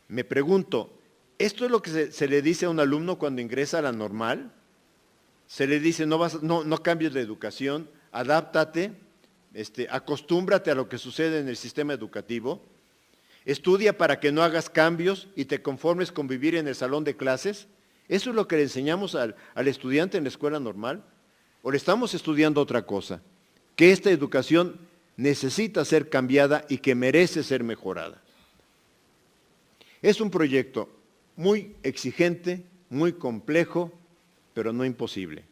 Me pregunto, ¿esto es lo que se le dice a un alumno cuando ingresa a la normal? Se le dice, no cambies la educación, adáptate, acostúmbrate a lo que sucede en el sistema educativo, estudia para que no hagas cambios y te conformes con vivir en el salón de clases. ¿Eso es lo que le enseñamos al estudiante en la escuela normal? ¿O le estamos estudiando otra cosa? Que esta educación necesita ser cambiada y que merece ser mejorada. Es un proyecto muy exigente, muy complejo, pero no imposible.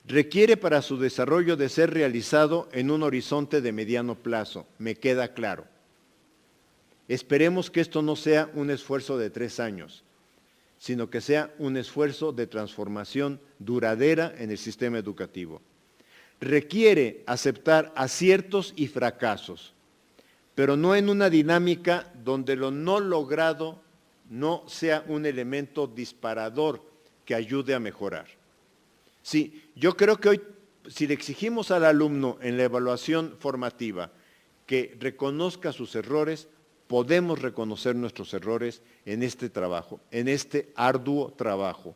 Requiere para su desarrollo de ser realizado en un horizonte de mediano plazo, me queda claro. Esperemos que esto no sea un esfuerzo de 3 años, sino que sea un esfuerzo de transformación duradera en el sistema educativo. Requiere aceptar aciertos y fracasos, pero no en una dinámica donde lo no logrado no sea un elemento disparador que ayude a mejorar. Sí, yo creo que hoy, si le exigimos al alumno en la evaluación formativa que reconozca sus errores, podemos reconocer nuestros errores en este trabajo, en este arduo trabajo.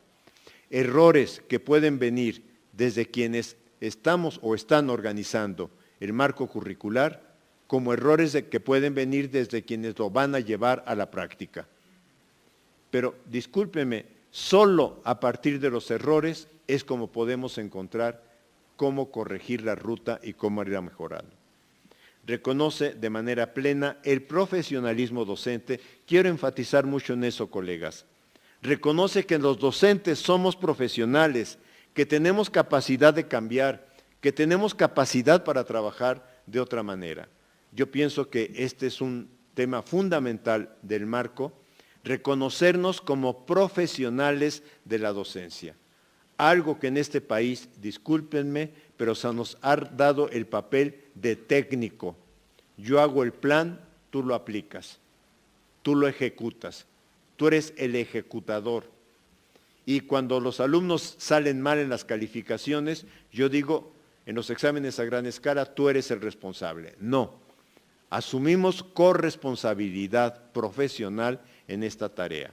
Errores que pueden venir desde quienes estamos o están organizando el marco curricular, como errores que pueden venir desde quienes lo van a llevar a la práctica. Pero discúlpeme, solo a partir de los errores es como podemos encontrar cómo corregir la ruta y cómo irla mejorando. Reconoce de manera plena el profesionalismo docente. Quiero enfatizar mucho en eso, colegas. Reconoce que los docentes somos profesionales, que tenemos capacidad de cambiar, que tenemos capacidad para trabajar de otra manera. Yo pienso que este es un tema fundamental del marco, reconocernos como profesionales de la docencia. Algo que en este país, discúlpenme, pero se nos ha dado el papel de técnico. Yo hago el plan, tú lo aplicas, tú lo ejecutas, tú eres el ejecutador. Y cuando los alumnos salen mal en las calificaciones, yo digo, en los exámenes a gran escala, tú eres el responsable. No, asumimos corresponsabilidad profesional en esta tarea.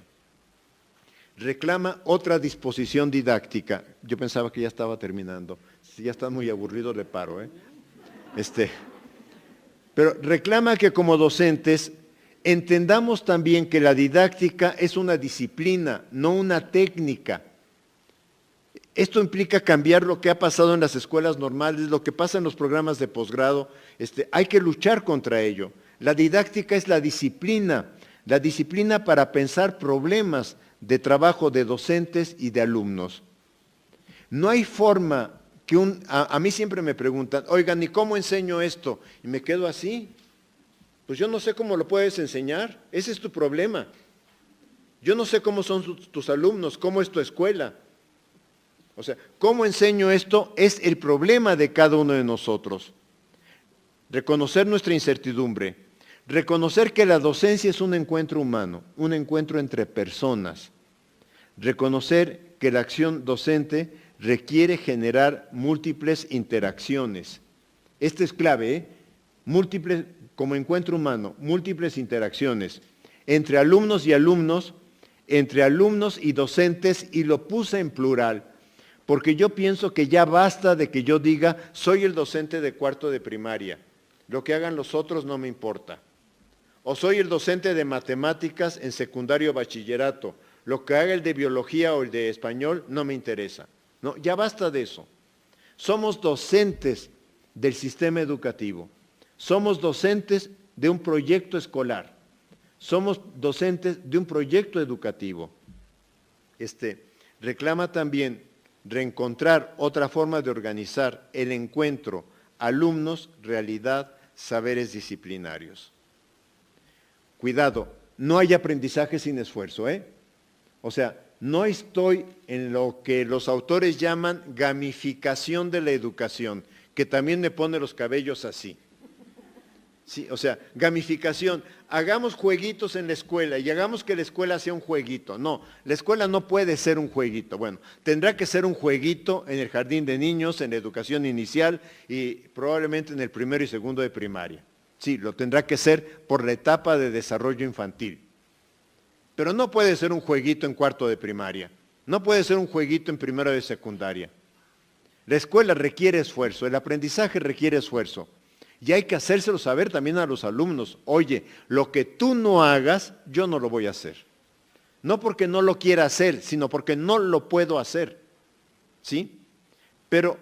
Reclama otra disposición didáctica. Yo pensaba que ya estaba terminando. Si ya está muy aburrido, le paro. Pero reclama que como docentes entendamos también que la didáctica es una disciplina, no una técnica. Esto implica cambiar lo que ha pasado en las escuelas normales, lo que pasa en los programas de posgrado. Hay que luchar contra ello. La didáctica es la disciplina para pensar problemas de trabajo de docentes y de alumnos. No hay forma que a mí siempre me preguntan, oigan, ¿y cómo enseño esto? Y me quedo así. Pues yo no sé cómo lo puedes enseñar, ese es tu problema. Yo no sé cómo son tus alumnos, cómo es tu escuela. O sea, ¿cómo enseño esto? Es el problema de cada uno de nosotros. Reconocer nuestra incertidumbre, reconocer que la docencia es un encuentro humano, un encuentro entre personas. Reconocer que la acción docente requiere generar múltiples interacciones. Esto es clave, ¿eh? Múltiples, como encuentro humano, múltiples interacciones entre alumnos y alumnos, entre alumnos y docentes, y lo puse en plural, porque yo pienso que ya basta de que yo diga, soy el docente de cuarto de primaria, lo que hagan los otros no me importa. O soy el docente de matemáticas en secundario bachillerato, lo que haga el de biología o el de español no me interesa. No, ya basta de eso. Somos docentes del sistema educativo, somos docentes de un proyecto escolar, somos docentes de un proyecto educativo. Reclama también reencontrar otra forma de organizar el encuentro alumnos, realidad, saberes disciplinarios. Cuidado, no hay aprendizaje sin esfuerzo, ¿eh? O sea, no estoy en lo que los autores llaman gamificación de la educación, que también me pone los cabellos así. Sí, o sea, gamificación, hagamos jueguitos en la escuela y hagamos que la escuela sea un jueguito. No, la escuela no puede ser un jueguito. Bueno, tendrá que ser un jueguito en el jardín de niños, en la educación inicial y probablemente en el primero y segundo de primaria. Sí, lo tendrá que ser por la etapa de desarrollo infantil. Pero no puede ser un jueguito en cuarto de primaria, no puede ser un jueguito en primero de secundaria. La escuela requiere esfuerzo, el aprendizaje requiere esfuerzo. Y hay que hacérselo saber también a los alumnos. Oye, lo que tú no hagas, yo no lo voy a hacer. No porque no lo quiera hacer, sino porque no lo puedo hacer. ¿Sí? Pero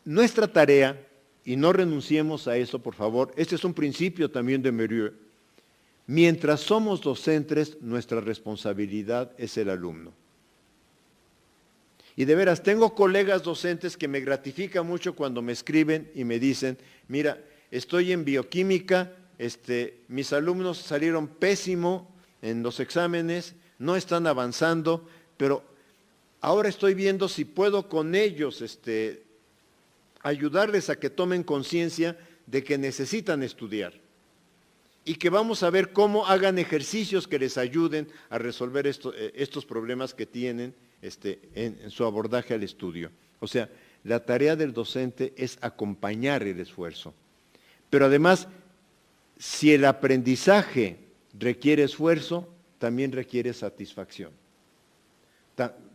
nuestra tarea, y no renunciemos a eso, por favor, este es un principio también de Mérieux. Mientras somos docentes, nuestra responsabilidad es el alumno. Y de veras, tengo colegas docentes que me gratifica mucho cuando me escriben y me dicen, mira, estoy en bioquímica, mis alumnos salieron pésimo en los exámenes, no están avanzando, pero ahora estoy viendo si puedo con ellos ayudarles a que tomen conciencia de que necesitan estudiar. Y que vamos a ver cómo hagan ejercicios que les ayuden a resolver estos problemas que tienen en su abordaje al estudio. O sea, la tarea del docente es acompañar el esfuerzo. Pero además, si el aprendizaje requiere esfuerzo, también requiere satisfacción.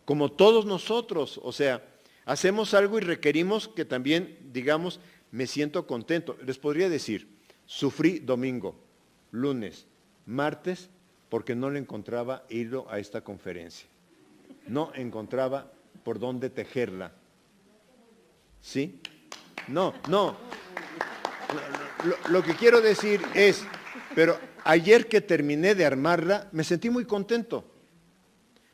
Como todos nosotros, o sea, hacemos algo y requerimos que también, digamos, me siento contento. Les podría decir, sufrí domingo, lunes, martes, porque no le encontraba hilo a esta conferencia. No encontraba por dónde tejerla. ¿Sí? No. Lo que quiero decir es, pero ayer que terminé de armarla, me sentí muy contento.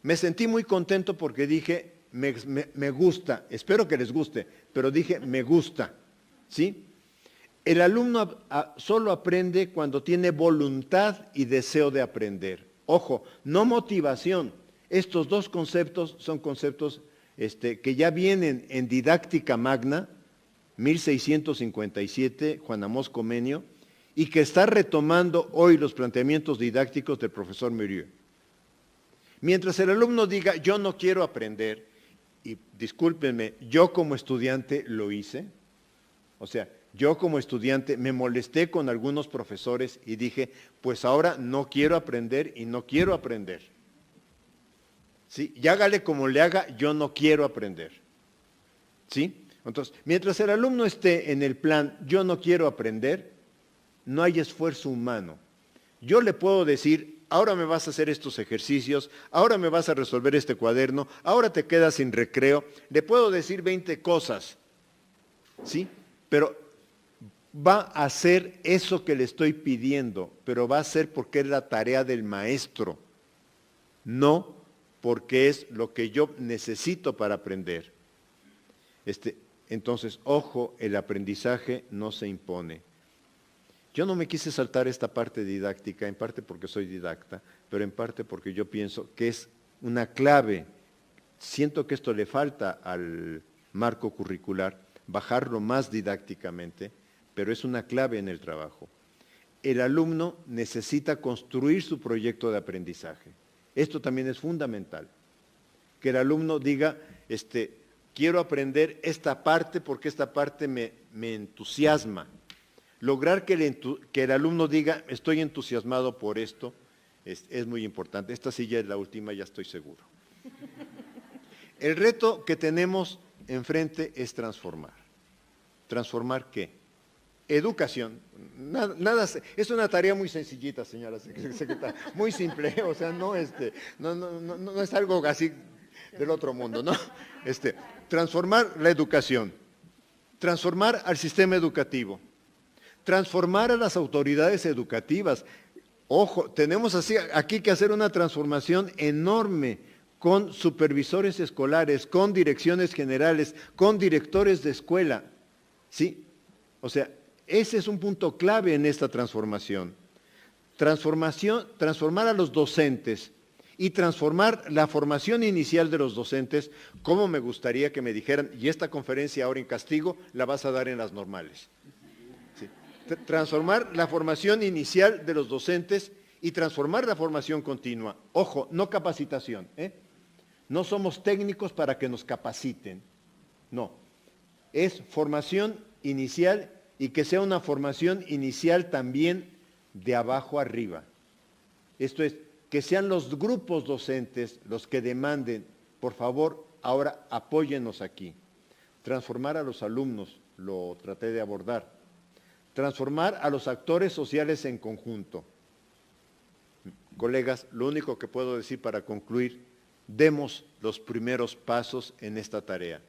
Me sentí muy contento porque dije, me gusta, espero que les guste, pero dije, me gusta. ¿Sí? El alumno solo aprende cuando tiene voluntad y deseo de aprender. Ojo, no motivación. Estos dos conceptos son conceptos que ya vienen en Didáctica Magna, 1657, Juan Amós Comenio, y que está retomando hoy los planteamientos didácticos del profesor Mérieux. Mientras el alumno diga, yo no quiero aprender, y discúlpenme, yo como estudiante lo hice, o sea, yo como estudiante me molesté con algunos profesores y dije, pues ahora no quiero aprender y no quiero aprender. ¿Sí? Y hágale como le haga, yo no quiero aprender. ¿Sí? Entonces, mientras el alumno esté en el plan, yo no quiero aprender, no hay esfuerzo humano. Yo le puedo decir, ahora me vas a hacer estos ejercicios, ahora me vas a resolver este cuaderno, ahora te quedas sin recreo, le puedo decir 20 cosas, ¿sí? Pero va a hacer eso que le estoy pidiendo, pero va a ser porque es la tarea del maestro, no porque es lo que yo necesito para aprender. Entonces, ojo, el aprendizaje no se impone. Yo no me quise saltar esta parte didáctica, en parte porque soy didacta, pero en parte porque yo pienso que es una clave. Siento que esto le falta al marco curricular, bajarlo más didácticamente, pero es una clave en el trabajo. El alumno necesita construir su proyecto de aprendizaje. Esto también es fundamental. Que el alumno diga, quiero aprender esta parte porque esta parte me entusiasma. Lograr que el alumno diga, estoy entusiasmado por esto, es muy importante. Esta silla es la última, ya estoy seguro. El reto que tenemos enfrente es transformar. ¿Transformar qué? Educación. Nada, es una tarea muy sencillita, señora secretaria, muy simple, o sea, no es algo así del otro mundo, ¿no? Transformar la educación, transformar al sistema educativo, transformar a las autoridades educativas. Ojo, tenemos aquí que hacer una transformación enorme con supervisores escolares, con direcciones generales, con directores de escuela, ¿sí? O sea, ese es un punto clave en esta transformación. Transformar a los docentes y transformar la formación inicial de los docentes, como me gustaría que me dijeran, y esta conferencia ahora en castigo la vas a dar en las normales. ¿Sí? Transformar la formación inicial de los docentes y transformar la formación continua. Ojo, no capacitación, ¿eh? No somos técnicos para que nos capaciten, no. Es formación inicial y que sea una formación inicial también de abajo arriba. Esto es, que sean los grupos docentes los que demanden, por favor, ahora apóyennos aquí. Transformar a los alumnos, lo traté de abordar. Transformar a los actores sociales en conjunto. Colegas, lo único que puedo decir para concluir, demos los primeros pasos en esta tarea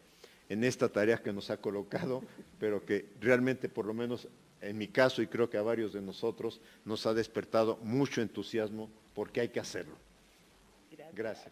que nos ha colocado, pero que realmente, por lo menos en mi caso, y creo que a varios de nosotros, nos ha despertado mucho entusiasmo porque hay que hacerlo. Gracias.